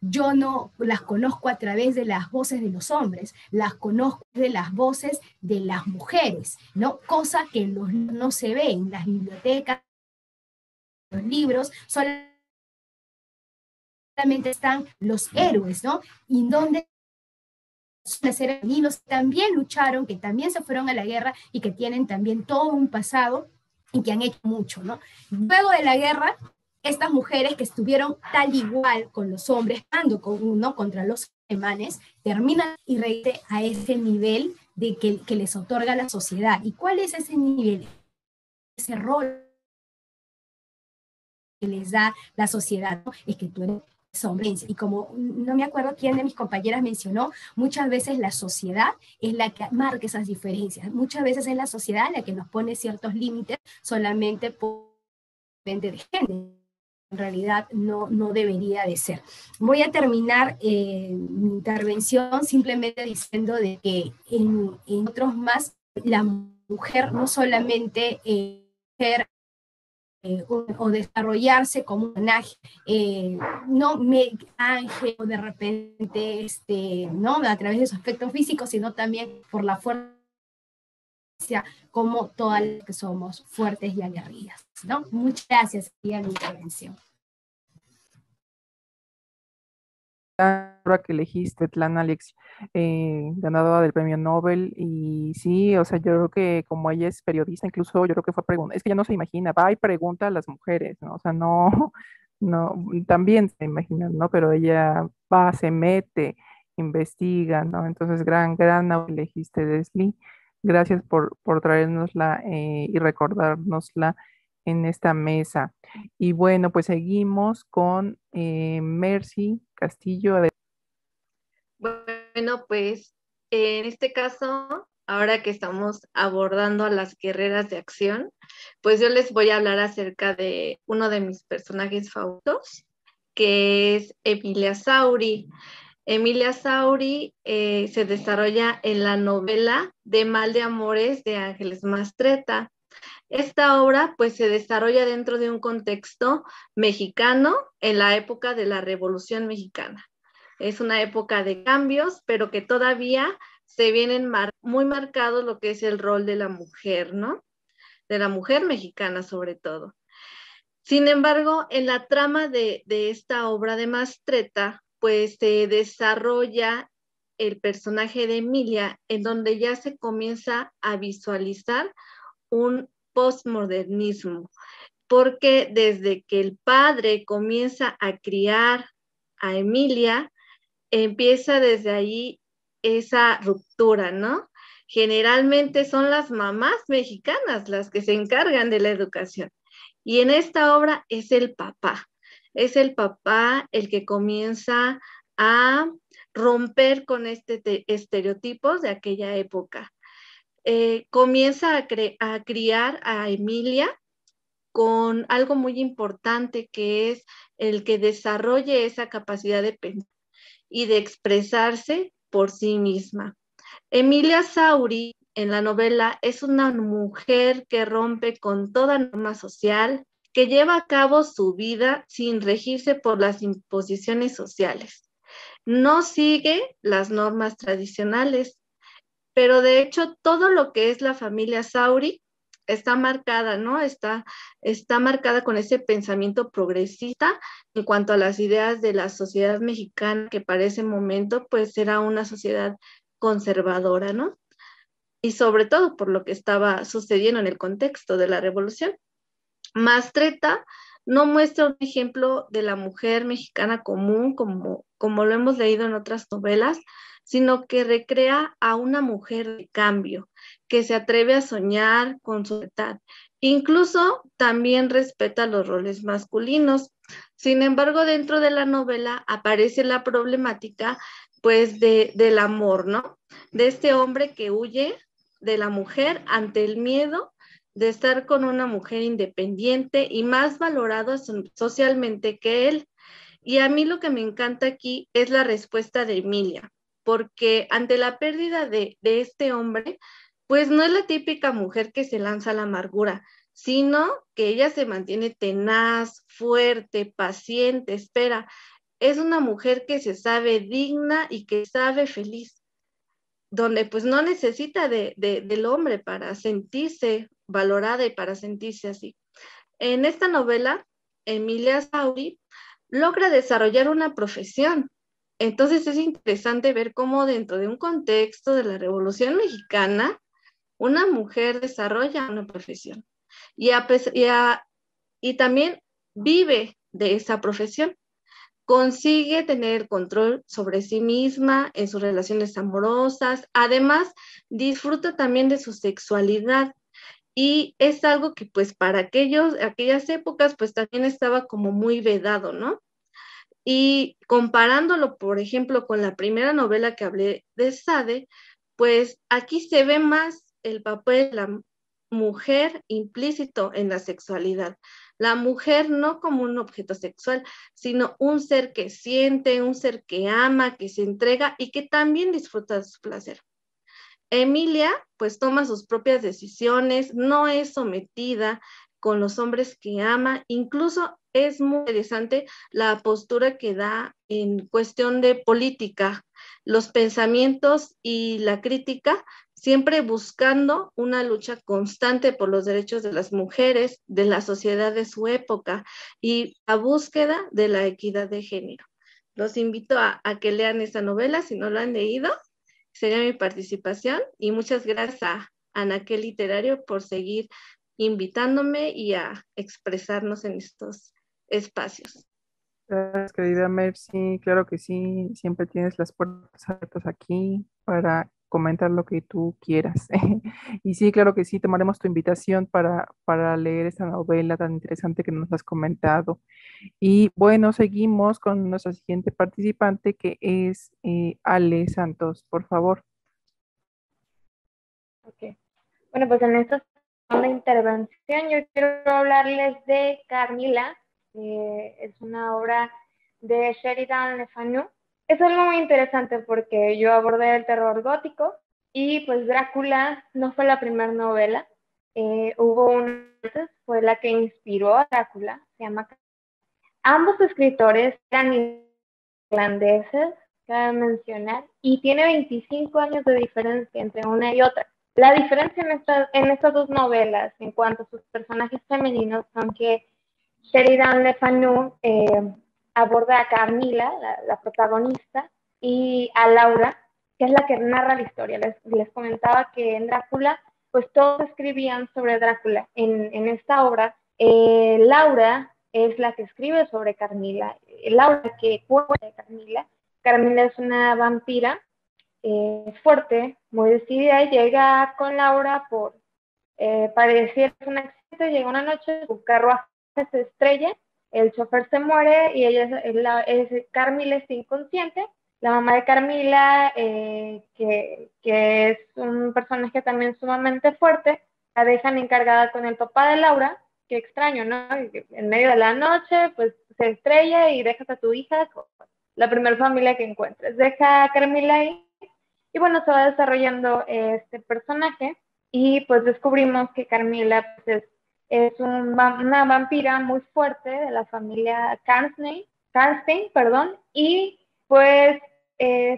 S3: yo no las conozco a través de las voces de los hombres, las conozco de las voces de las mujeres, ¿no? Cosa que no se ve en las bibliotecas, los libros, solamente están los héroes, ¿no? Y donde ser femeninos también lucharon, que también se fueron a la guerra y que tienen también todo un pasado y que han hecho mucho, ¿no? Luego de la guerra, estas mujeres que estuvieron tal igual con los hombres, ¿no? Contra los alemanes, terminan y regresan a ese nivel de que les otorga la sociedad. ¿Y cuál es ese nivel? Ese rol que les da la sociedad, ¿no? Es que tú eres hombre. Y como no me acuerdo quién de mis compañeras mencionó, muchas veces la sociedad es la que marca esas diferencias. Muchas veces es la sociedad la que nos pone ciertos límites solamente por de género. En realidad no debería de ser. Voy a terminar mi intervención simplemente diciendo de que en otros más, la mujer no solamente ser o desarrollarse como un personaje, no ángel o de repente, ¿no? A través de su aspecto físico, sino también por la fuerza como todas las que somos fuertes y aguerridas, ¿no? Muchas gracias por mi intervención.
S2: Que elegiste, Tlán Alex, ganadora del premio Nobel, y sí, o sea, yo creo que como ella es periodista, incluso yo creo que fue pregunta, es que ella no se imagina, va y pregunta a las mujeres, ¿no? O sea, no, no, también se imaginan, ¿no? Pero ella va, se mete, investiga, ¿no? Entonces, gran elegiste, Leslie. Gracias por traernosla y recordárnosla en esta mesa. Y bueno, pues seguimos con Mercy Castillo.
S4: Bueno, pues en este caso, ahora que estamos abordando a las guerreras de acción, pues yo les voy a hablar acerca de uno de mis personajes favoritos, que es Emilia Sauri. Emilia Sauri se desarrolla en la novela de Mal de Amores de Ángeles Mastretta. Esta obra pues se desarrolla dentro de un contexto mexicano en la época de la Revolución Mexicana. Es una época de cambios, pero que todavía se vienen muy marcados lo que es el rol de la mujer, ¿no? De la mujer mexicana sobre todo. Sin embargo, en la trama de esta obra de Mastretta, pues se desarrolla el personaje de Emilia, en donde ya se comienza a visualizar un postmodernismo, porque desde que el padre comienza a criar a Emilia, empieza desde ahí esa ruptura, ¿no? Generalmente son las mamás mexicanas las que se encargan de la educación. Y en esta obra es el papá el que comienza a romper con estereotipos de aquella época. Comienza a criar a Emilia con algo muy importante, que es el que desarrolle esa capacidad de pensar y de expresarse por sí misma. Emilia Sauri en la novela es una mujer que rompe con toda norma social, que lleva a cabo su vida sin regirse por las imposiciones sociales. No sigue las normas tradicionales, pero de hecho todo lo que es la familia Sauri está marcada, ¿no? Está marcada con ese pensamiento progresista en cuanto a las ideas de la sociedad mexicana, que para ese momento pues era una sociedad conservadora, ¿no? Y sobre todo por lo que estaba sucediendo en el contexto de la revolución. Mastretta no muestra un ejemplo de la mujer mexicana común, como lo hemos leído en otras novelas, sino que recrea a una mujer de cambio, que se atreve a soñar con su edad. Incluso también respeta los roles masculinos. Sin embargo, dentro de la novela aparece la problemática, pues, del amor, ¿no? De este hombre que huye de la mujer ante el miedo de estar con una mujer independiente y más valorado socialmente que él. Y a mí lo que me encanta aquí es la respuesta de Emilia, porque ante la pérdida de este hombre, pues no es la típica mujer que se lanza a la amargura, sino que ella se mantiene tenaz, fuerte, paciente, espera. Es una mujer que se sabe digna y que sabe feliz, donde pues no necesita del hombre para sentirse valorada y para sentirse así. En esta novela, Emilia Sauri logra desarrollar una profesión. Entonces es interesante ver cómo dentro de un contexto de la Revolución Mexicana, una mujer desarrolla una profesión y también vive de esa profesión. Consigue tener control sobre sí misma en sus relaciones amorosas, además disfruta también de su sexualidad, y es algo que pues para aquellas épocas pues también estaba como muy vedado, ¿no? Y comparándolo, por ejemplo, con la primera novela que hablé de Sade, pues aquí se ve más el papel de la mujer implícito en la sexualidad. La mujer no como un objeto sexual, sino un ser que siente, un ser que ama, que se entrega y que también disfruta de su placer. Emilia pues toma sus propias decisiones, no es sometida con los hombres que ama, incluso es muy interesante la postura que da en cuestión de política, los pensamientos y la crítica, siempre buscando una lucha constante por los derechos de las mujeres, de la sociedad de su época y la búsqueda de la equidad de género. Los invito a que lean esta novela si no lo han leído. Sería mi participación y muchas gracias a Anaquel Literario por seguir invitándome y a expresarnos en estos espacios.
S2: Gracias, querida Mercy. Claro que sí, siempre tienes las puertas abiertas aquí para comentar lo que tú quieras. Y sí, claro que sí, tomaremos tu invitación para leer esta novela tan interesante que nos has comentado. Y bueno, seguimos con nuestra siguiente participante que es Ale Santos, por favor.
S5: Ok. Bueno, pues en esta segunda intervención yo quiero hablarles de Carmila. Es una obra de Sheridan Le Fanu. Es algo muy interesante porque yo abordé el terror gótico y pues Drácula no fue la primera novela. Hubo una antes, fue la que inspiró a Drácula, se llama. Ambos escritores eran irlandeses, cabe mencionar, y tiene 25 años de diferencia entre una y otra. La diferencia en estas dos novelas, en cuanto a sus personajes femeninos, son que Sheridan Le Fanu aborda a Carmila, la protagonista, y a Laura, que es la que narra la historia. Les comentaba que en Drácula, pues todos escribían sobre Drácula. En esta obra, Laura es la que escribe sobre Carmila. Laura que cuenta de Carmila. Carmila es una vampira fuerte, muy decidida, y llega con Laura por parecía un accidente. Llega una noche, su carruaje se estrella, el chofer se muere y Carmila está inconsciente. La mamá de Carmila, que es un personaje también sumamente fuerte, la dejan encargada con el papá de Laura. Qué extraño, ¿no? En medio de la noche, pues se estrella y dejas a tu hija con la primera familia que encuentres. Deja a Carmila ahí y bueno, se va desarrollando este personaje y pues descubrimos que Carmila pues, es una vampira muy fuerte de la familia Karnstein, y pues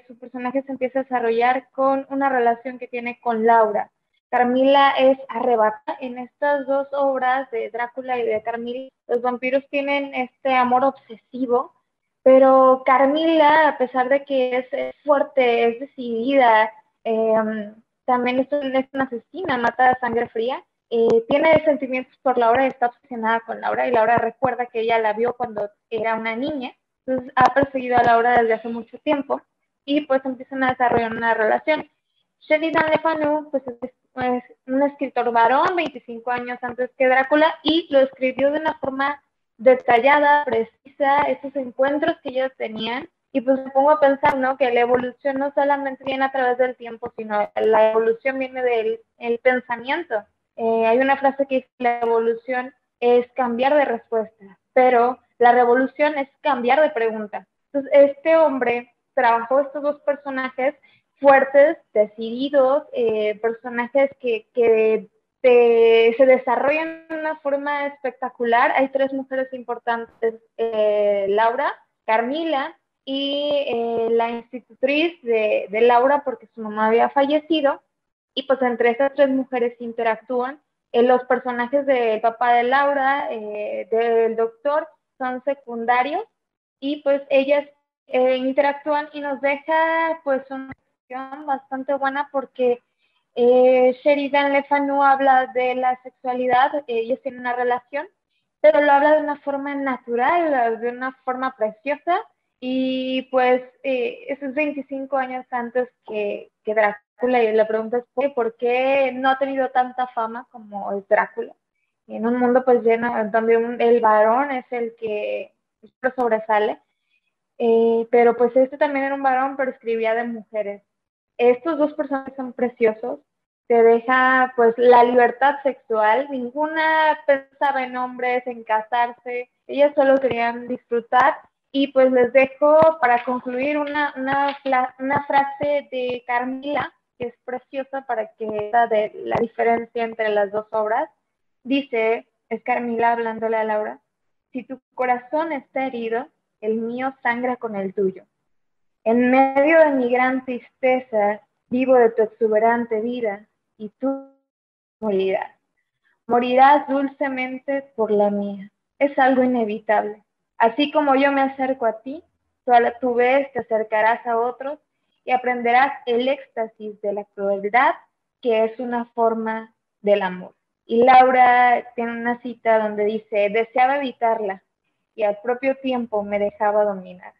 S5: su personaje se empieza a desarrollar con una relación que tiene con Laura. Carmila es arrebatada. En estas dos obras de Drácula y de Carmila, los vampiros tienen este amor obsesivo, pero Carmila, a pesar de que es fuerte, es decidida, también es una asesina, mata a sangre fría, tiene sentimientos por Laura y está obsesionada con Laura, y Laura recuerda que ella la vio cuando era una niña, entonces ha perseguido a Laura desde hace mucho tiempo, y pues empiezan a desarrollar una relación. Sheridan Le Fanu, pues es un escritor varón, 25 años antes que Drácula, y lo escribió de una forma detallada, precisa, esos encuentros que ellos tenían, y pues me pongo a pensar, ¿no? Que la evolución no solamente viene a través del tiempo, sino la evolución viene del pensamiento. Hay una frase que dice, la evolución es cambiar de respuesta, pero la revolución es cambiar de pregunta. Entonces, este hombre trabajó estos dos personajes fuertes, decididos, personajes que se desarrollan de una forma espectacular. Hay tres mujeres importantes, Laura, Carmila y la institutriz de Laura, porque su mamá había fallecido, y pues entre esas tres mujeres interactúan. Los personajes del papá de Laura, del doctor, son secundarios, y pues ellas interactúan y nos deja pues una situación bastante buena, porque Sheridan Le Fanu habla de la sexualidad, ellos tienen una relación, pero lo habla de una forma natural, de una forma preciosa, y pues eso es 25 años antes que Drácula, y la pregunta es ¿por qué no ha tenido tanta fama como es Drácula? En un mundo pues lleno, donde el varón es el que sobresale, pero pues este también era un varón, pero escribía de mujeres. Estos dos personajes son preciosos, te deja pues la libertad sexual, ninguna pensaba en hombres, en casarse, ellas solo querían disfrutar. Y pues les dejo para concluir una frase de Carmila, que es preciosa para que vea de la diferencia entre las dos obras. Dice, es Carmila hablándole a Laura, si tu corazón está herido, el mío sangra con el tuyo. En medio de mi gran tristeza, vivo de tu exuberante vida, y tú morirás. Morirás dulcemente por la mía. Es algo inevitable. Así como yo me acerco a ti, tú a tu vez te acercarás a otros y aprenderás el éxtasis de la crueldad, que es una forma del amor. Y Laura tiene una cita donde dice, deseaba evitarla y al propio tiempo me dejaba dominar.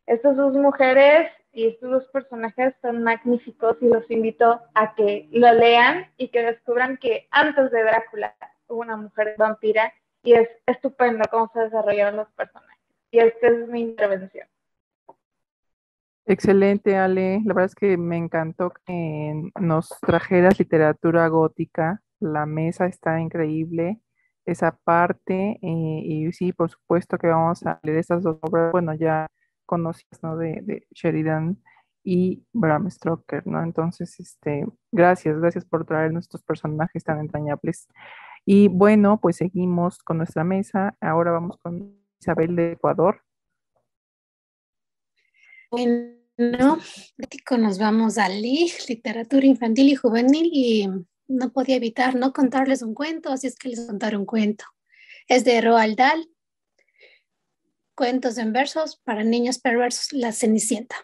S5: Estas dos mujeres y estos dos personajes son magníficos, y los invito a que lo lean y que descubran que antes de Drácula hubo una mujer vampira, y es estupendo cómo se desarrollaron los personajes. Y esta es mi intervención.
S2: Excelente, Ale. La verdad es que me encantó que nos trajeras literatura gótica. La mesa está increíble, esa parte. Y sí, por supuesto que vamos a leer estas dos obras. Bueno, ya conocidas, ¿no? De Sheridan y Bram Stoker, ¿no? Entonces, gracias por traernos estos personajes tan entrañables. Y bueno, pues seguimos con nuestra mesa. Ahora vamos con Isabel de Ecuador.
S6: Bueno, nos vamos a leer literatura infantil y juvenil, y no podía evitar no contarles un cuento, así es que les contaré un cuento. Es de Roald Dahl, Cuentos en versos para niños perversos, La Cenicienta.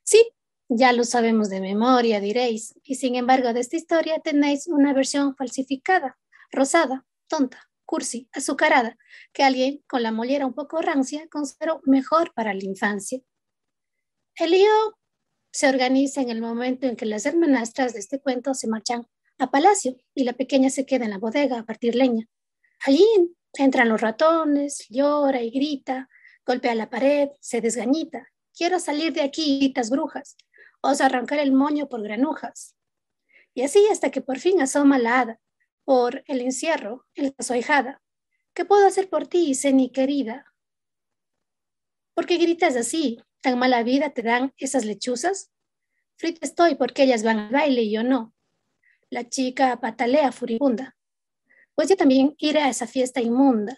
S6: Sí, ya lo sabemos de memoria, diréis, y sin embargo de esta historia tenéis una versión falsificada, rosada, tonta, cursi, azucarada, que alguien con la mollera un poco rancia consideró mejor para la infancia. El lío se organiza en el momento en que las hermanastras de este cuento se marchan a palacio y la pequeña se queda en la bodega a partir leña. Allí entran los ratones, llora y grita, golpea la pared, se desgañita. Quiero salir de aquí, gritas brujas, os arrancar el moño por granujas. Y así hasta que por fin asoma la hada, por el encierro, en la sohijada. ¿Qué puedo hacer por ti, Ceni querida? ¿Por qué gritas así? ¿Tan mala vida te dan esas lechuzas? Frita estoy porque ellas van al baile y yo no. La chica patalea furibunda. Pues yo también iré a esa fiesta inmunda.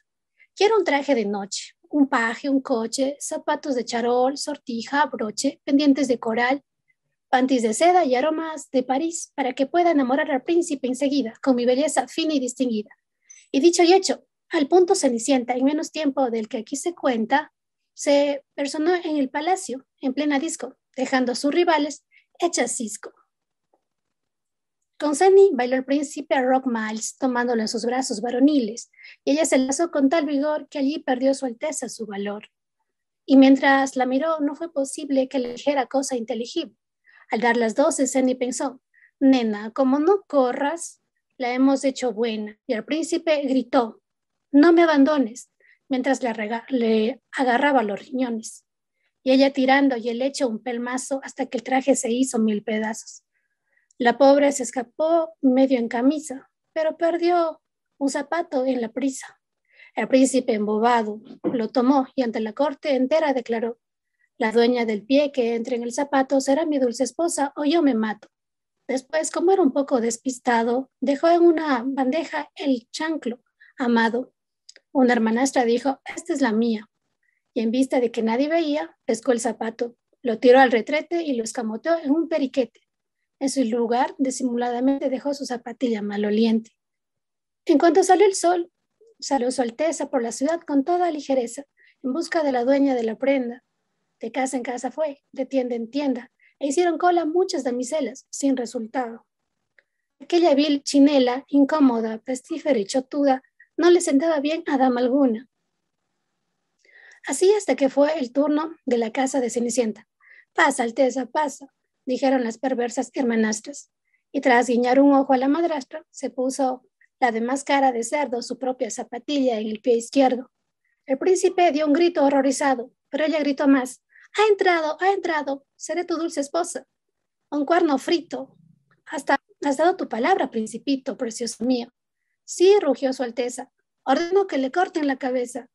S6: Quiero un traje de noche, un paje, un coche, zapatos de charol, sortija, broche, pendientes de coral. panties de seda y aromas de París para que pueda enamorar al príncipe enseguida con mi belleza fina y distinguida. Y dicho y hecho, al punto Cenicienta, en menos tiempo del que aquí se cuenta, se personó en el palacio, en plena disco, dejando a sus rivales hechas cisco. Con Ceni bailó el príncipe a Rock Miles, tomándolo en sus brazos varoniles, y ella se lanzó con tal vigor que allí perdió su alteza su valor. Y mientras la miró, no fue posible que le dijera cosa inteligible. Al dar las 12, Ceni pensó, nena, como no corras, la hemos hecho buena. Y el príncipe gritó, no me abandones, mientras le agarraba los riñones. Y ella tirando y el hecho un pelmazo hasta que el traje se hizo 1000 pedazos. La pobre se escapó medio en camisa, pero perdió un zapato en la prisa. El príncipe embobado lo tomó y ante la corte entera declaró, la dueña del pie que entre en el zapato será mi dulce esposa o yo me mato. Después, como era un poco despistado, dejó en una bandeja el chanclo amado. Una hermanastra dijo, esta es la mía. Y en vista de que nadie veía, pescó el zapato, lo tiró al retrete y lo escamoteó en un periquete. En su lugar, disimuladamente dejó su zapatilla maloliente. En cuanto salió el sol, salió su alteza por la ciudad con toda ligereza, en busca de la dueña de la prenda. De casa en casa fue, de tienda en tienda, e hicieron cola muchas damiselas, sin resultado. Aquella vil chinela, incómoda, pestífera y chotuda, no le sentaba bien a dama alguna. Así hasta que fue el turno de la casa de Cenicienta. Pasa, Alteza, pasa, dijeron las perversas hermanastras. Y tras guiñar un ojo a la madrastra, se puso la de más cara de cerdo su propia zapatilla en el pie izquierdo. El príncipe dio un grito horrorizado, pero ella gritó más. Ha entrado, seré tu dulce esposa. Un cuerno frito. Hasta has dado tu palabra, principito, precioso mío. Sí, rugió su Alteza. Ordeno que le corten la cabeza.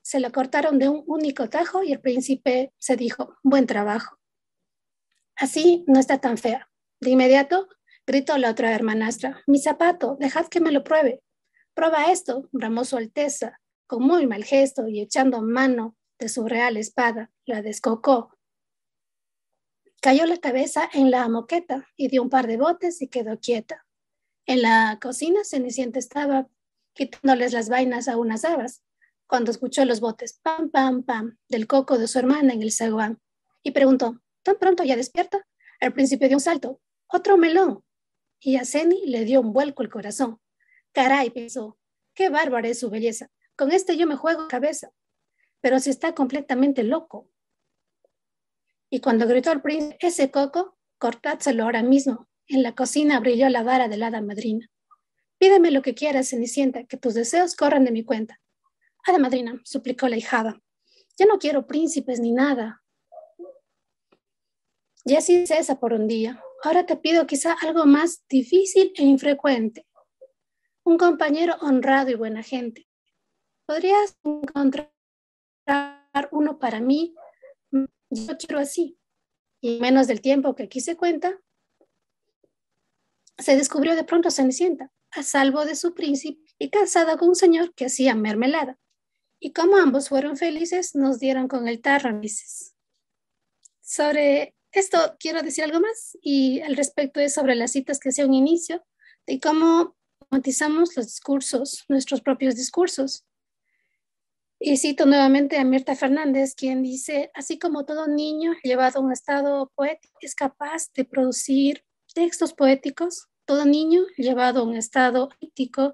S6: Se la cortaron de un único tajo y el príncipe se dijo, buen trabajo. Así no está tan fea. De inmediato gritó la otra hermanastra, mi zapato, dejad que me lo pruebe. Prueba esto, bramó su Alteza, con muy mal gesto y echando mano de su real espada, la descocó. Cayó la cabeza en la moqueta y dio un par de botes y quedó quieta. En la cocina Cenicienta estaba quitándoles las vainas a unas habas, cuando escuchó los botes pam, pam, pam del coco de su hermana en el zaguán y preguntó, ¿tan pronto ya despierta? El príncipe dio un salto, otro melón, y a Ceni le dio un vuelco el corazón. Caray, pensó, qué bárbara es su belleza, con este yo me juego cabeza, pero si está completamente loco. Y cuando gritó el príncipe, ese coco, cortádselo ahora mismo. En la cocina brilló la vara de la hada madrina. Pídeme lo que quieras, Cenicienta, que tus deseos corran de mi cuenta. Hada madrina, suplicó la hijada, ya no quiero príncipes ni nada. Ya sí cesa por un día. Ahora te pido quizá algo más difícil e infrecuente. Un compañero honrado y buena gente. ¿Podrías encontrar uno para mí? Yo quiero así. Y en menos del tiempo que aquí se cuenta, se descubrió de pronto Cenicienta, a salvo de su príncipe y casada con un señor que hacía mermelada. Y como ambos fueron felices, nos dieron con el tarro a Mises. Sobre esto quiero decir algo más y al respecto es sobre las citas que hacía un inicio de cómo matizamos los discursos, nuestros propios discursos. Y cito nuevamente a Mirta Fernández, quien dice, así como todo niño llevado a un estado poético es capaz de producir textos poéticos, todo niño llevado a un estado ético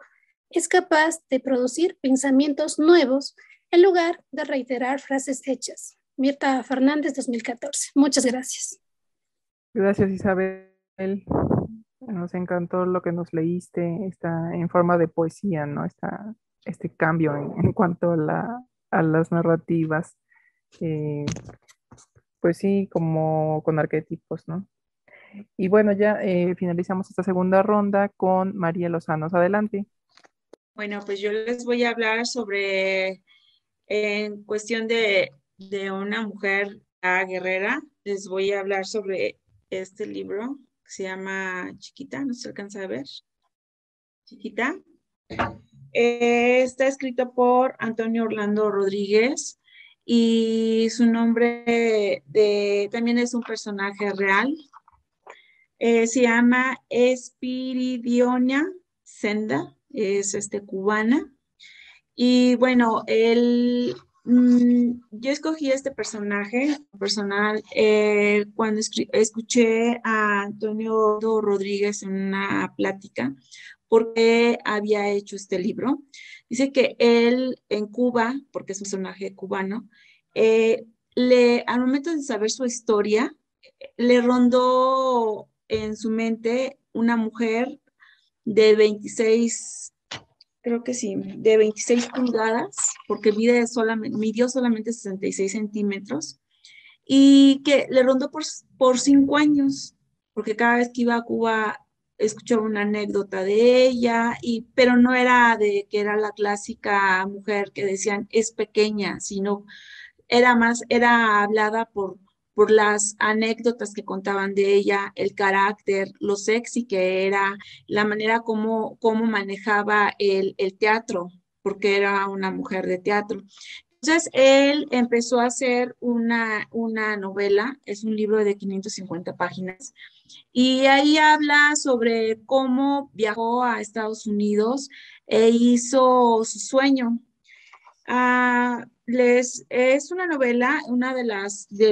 S6: es capaz de producir pensamientos nuevos en lugar de reiterar frases hechas. Mirta Fernández, 2014. Muchas gracias.
S2: Gracias, Isabel. Nos encantó lo que nos leíste, está en forma de poesía, ¿no? Este cambio en cuanto a las narrativas. Pues sí, como con arquetipos, ¿no? Y bueno, ya finalizamos esta segunda ronda con María Lozano. Adelante.
S7: Bueno, pues yo les voy a hablar sobre, en cuestión de una mujer guerrera, les voy a hablar sobre este libro que se llama Chiquita, no se alcanza a ver. Chiquita. Está escrito por Antonio Orlando Rodríguez y su nombre también es un personaje real. Se llama Espiridionia Senda, es cubana. Y bueno, yo escogí este personaje personal cuando escuché a Antonio Rodríguez en una plática porque había hecho este libro. Dice que él en Cuba, porque es un personaje cubano, al momento de saber su historia, le rondó en su mente una mujer de 26, creo que sí, de 26 pulgadas, porque midió solamente 66 centímetros, y que le rondó por 5 años, porque cada vez que iba a Cuba escuchaba una anécdota de ella, pero no era de que era la clásica mujer que decían es pequeña, sino era hablada por las anécdotas que contaban de ella, el carácter, lo sexy que era, la manera como manejaba el teatro, porque era una mujer de teatro. Entonces, él empezó a hacer una novela, es un libro de 550 páginas, y ahí habla sobre cómo viajó a Estados Unidos e hizo su sueño. Es una novela, una de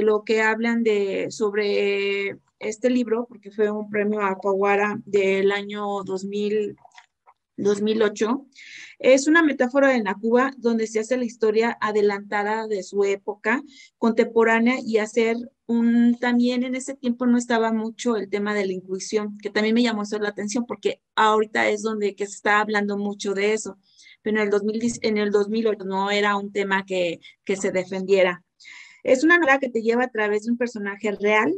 S7: lo que hablan sobre este libro, porque fue un premio Alfaguara del año 2008. Es una metáfora en la Cuba donde se hace la historia adelantada de su época contemporánea y también en ese tiempo no estaba mucho el tema de la inclusión, que también me llamó eso la atención porque ahorita es donde que se está hablando mucho de eso, pero en el 2008 no era un tema que se defendiera. Es una novela que te lleva a través de un personaje real,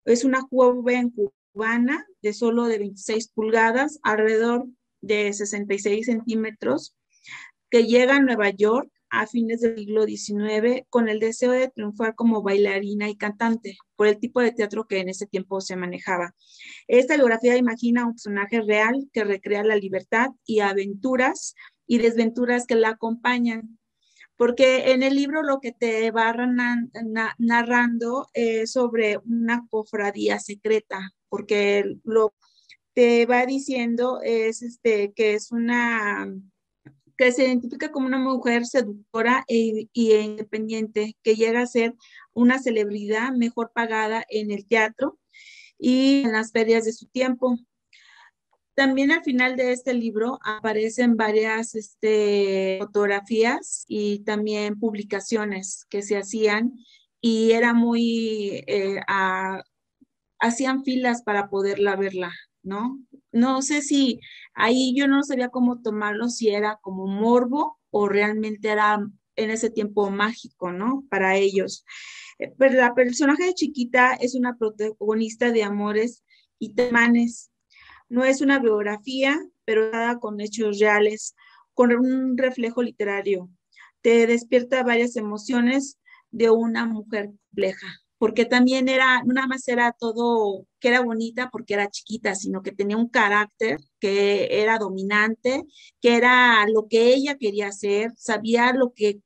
S7: es una joven cubana de 26 pulgadas, alrededor de 66 centímetros, que llega a Nueva York a fines del siglo XIX con el deseo de triunfar como bailarina y cantante, por el tipo de teatro que en ese tiempo se manejaba. Esta biografía imagina un personaje real que recrea la libertad y aventuras y desventuras que la acompañan, porque en el libro lo que te va narrando es sobre una cofradía secreta, porque lo te va diciendo que que se identifica como una mujer seductora y independiente, que llega a ser una celebridad mejor pagada en el teatro y en las ferias de su tiempo. También al final de este libro aparecen varias fotografías y también publicaciones que se hacían y era hacían filas para poderla verla, ¿no? No sé si ahí yo no sabía cómo tomarlo, si era como morbo o realmente era en ese tiempo mágico, ¿no? Para ellos. Pero la personaje de Chiquita es una protagonista de amores y temanes. No es una biografía, pero nada con hechos reales, con un reflejo literario. Te despierta varias emociones de una mujer compleja, porque también no nada más era todo que era bonita porque era chiquita, sino que tenía un carácter que era dominante, que era lo que ella quería hacer, sabía lo que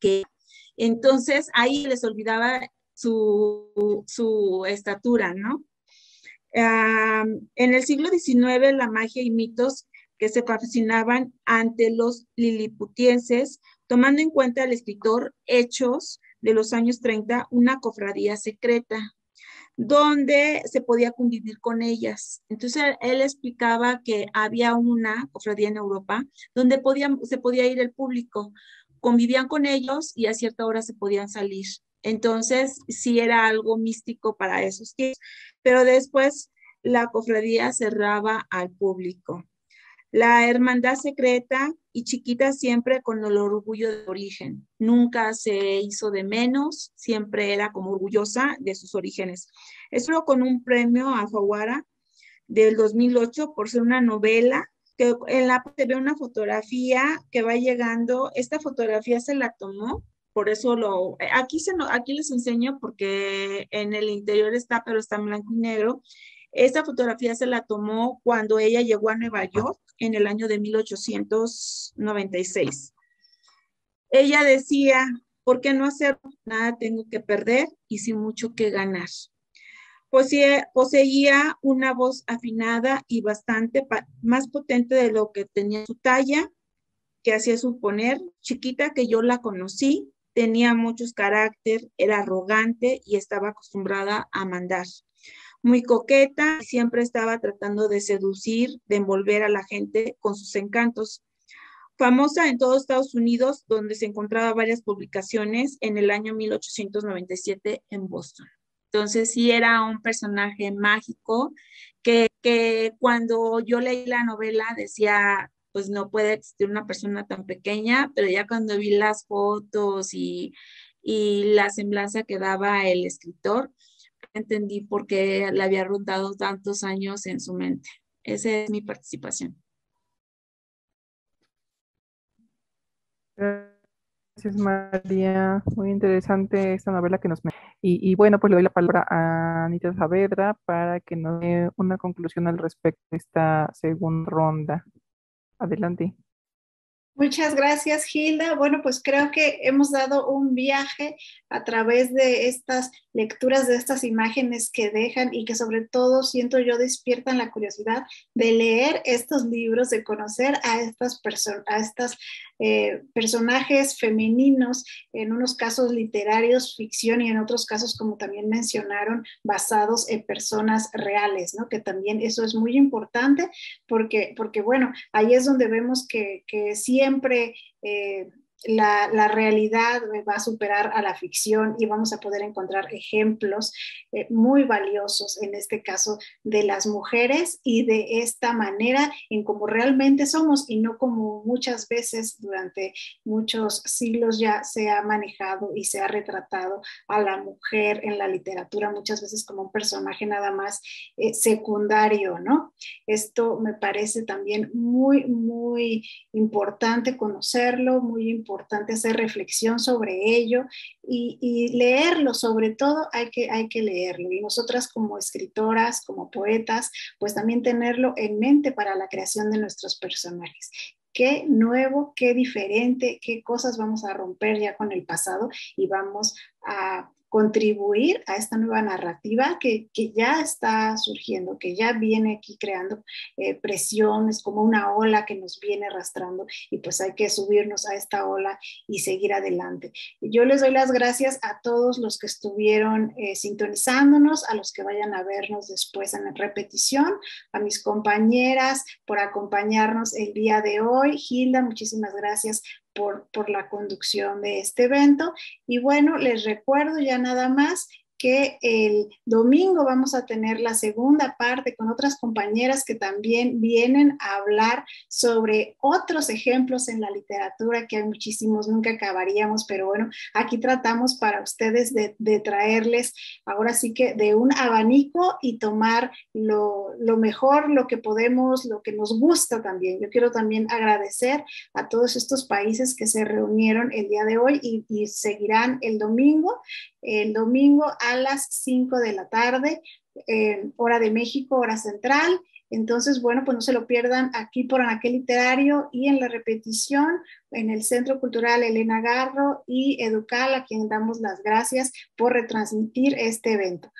S7: entonces ahí les olvidaba su estatura, ¿no? En el siglo XIX, la magia y mitos que se fascinaban ante los liliputienses, tomando en cuenta el escritor Hechos de los años 30, una cofradía secreta, donde se podía convivir con ellas. Entonces, él explicaba que había una cofradía en Europa donde se podía ir el público, convivían con ellos y a cierta hora se podían salir. Entonces, sí era algo místico para esos tiempos, pero después la cofradía cerraba al público. La hermandad secreta y Chiquita siempre con el orgullo de origen. Nunca se hizo de menos, siempre era como orgullosa de sus orígenes. Esto con un premio Alfaguara del 2008 por ser una novela que en la se ve una fotografía que va llegando. Esta fotografía se la tomó, por eso aquí les enseño porque en el interior está, pero está en blanco y negro. Esta fotografía se la tomó cuando ella llegó a Nueva York en el año de 1896. Ella decía ¿Por qué no hacerlo? Nada tengo que perder y sin mucho que ganar. Poseía una voz afinada y bastante más potente de lo que tenía su talla, que hacía suponer. Chiquita que yo la conocí, tenía muchos carácter, era arrogante y estaba acostumbrada a mandar. Muy coqueta, siempre estaba tratando de seducir, de envolver a la gente con sus encantos. Famosa en todo Estados Unidos, donde se encontraba varias publicaciones en el año 1897 en Boston. Entonces sí era un personaje mágico que cuando yo leí la novela decía, pues no puede existir una persona tan pequeña, pero ya cuando vi las fotos y la semblanza que daba el escritor, entendí por qué le había rondado tantos años en su mente. Esa es mi participación.
S2: Gracias, María. Muy interesante esta novela que nos... Y bueno, pues le doy la palabra a Anita Saavedra para que nos dé una conclusión al respecto de esta segunda ronda. Adelante.
S1: Muchas gracias, Hilda. Bueno, pues creo que hemos dado un viaje a través de estas lecturas, de estas imágenes que dejan y que sobre todo siento yo despiertan la curiosidad de leer estos libros, de conocer a estas personajes femeninos, en unos casos literarios, ficción, y en otros casos, como también mencionaron, basados en personas reales, ¿no? Que también eso es muy importante porque bueno, ahí es donde vemos que siempre la realidad va a superar a la ficción y vamos a poder encontrar ejemplos muy valiosos, en este caso, de las mujeres y de esta manera en cómo realmente somos y no como muchas veces durante muchos siglos ya se ha manejado y se ha retratado a la mujer en la literatura, muchas veces como un personaje nada más secundario, ¿no? Esto me parece también muy, muy importante conocerlo, muy importante hacer reflexión sobre ello y leerlo, sobre todo hay que leerlo. Y nosotras como escritoras, como poetas, pues también tenerlo en mente para la creación de nuestros personajes. Qué nuevo, qué diferente, qué cosas vamos a romper ya con el pasado y vamos a contribuir a esta nueva narrativa que ya está surgiendo, que ya viene aquí creando presiones, como una ola que nos viene arrastrando y pues hay que subirnos a esta ola y seguir adelante. Yo les doy las gracias a todos los que estuvieron sintonizándonos, a los que vayan a vernos después en repetición, a mis compañeras por acompañarnos el día de hoy. Hilda, muchísimas gracias por la conducción de este evento. Y bueno, les recuerdo ya nada más que el domingo vamos a tener la segunda parte con otras compañeras que también vienen a hablar sobre otros ejemplos en la literatura, que hay muchísimos, nunca acabaríamos, pero bueno, aquí tratamos para ustedes de traerles ahora sí que de un abanico y tomar lo mejor, lo que podemos, lo que nos gusta también. Yo quiero también agradecer a todos estos países que se reunieron el día de hoy y seguirán el domingo a las 5 de la tarde, hora de México, hora central. Entonces, bueno, pues no se lo pierdan aquí por Anaquel Literario y en la repetición en el Centro Cultural Elena Garro y Educal, a quien damos las gracias por retransmitir este evento.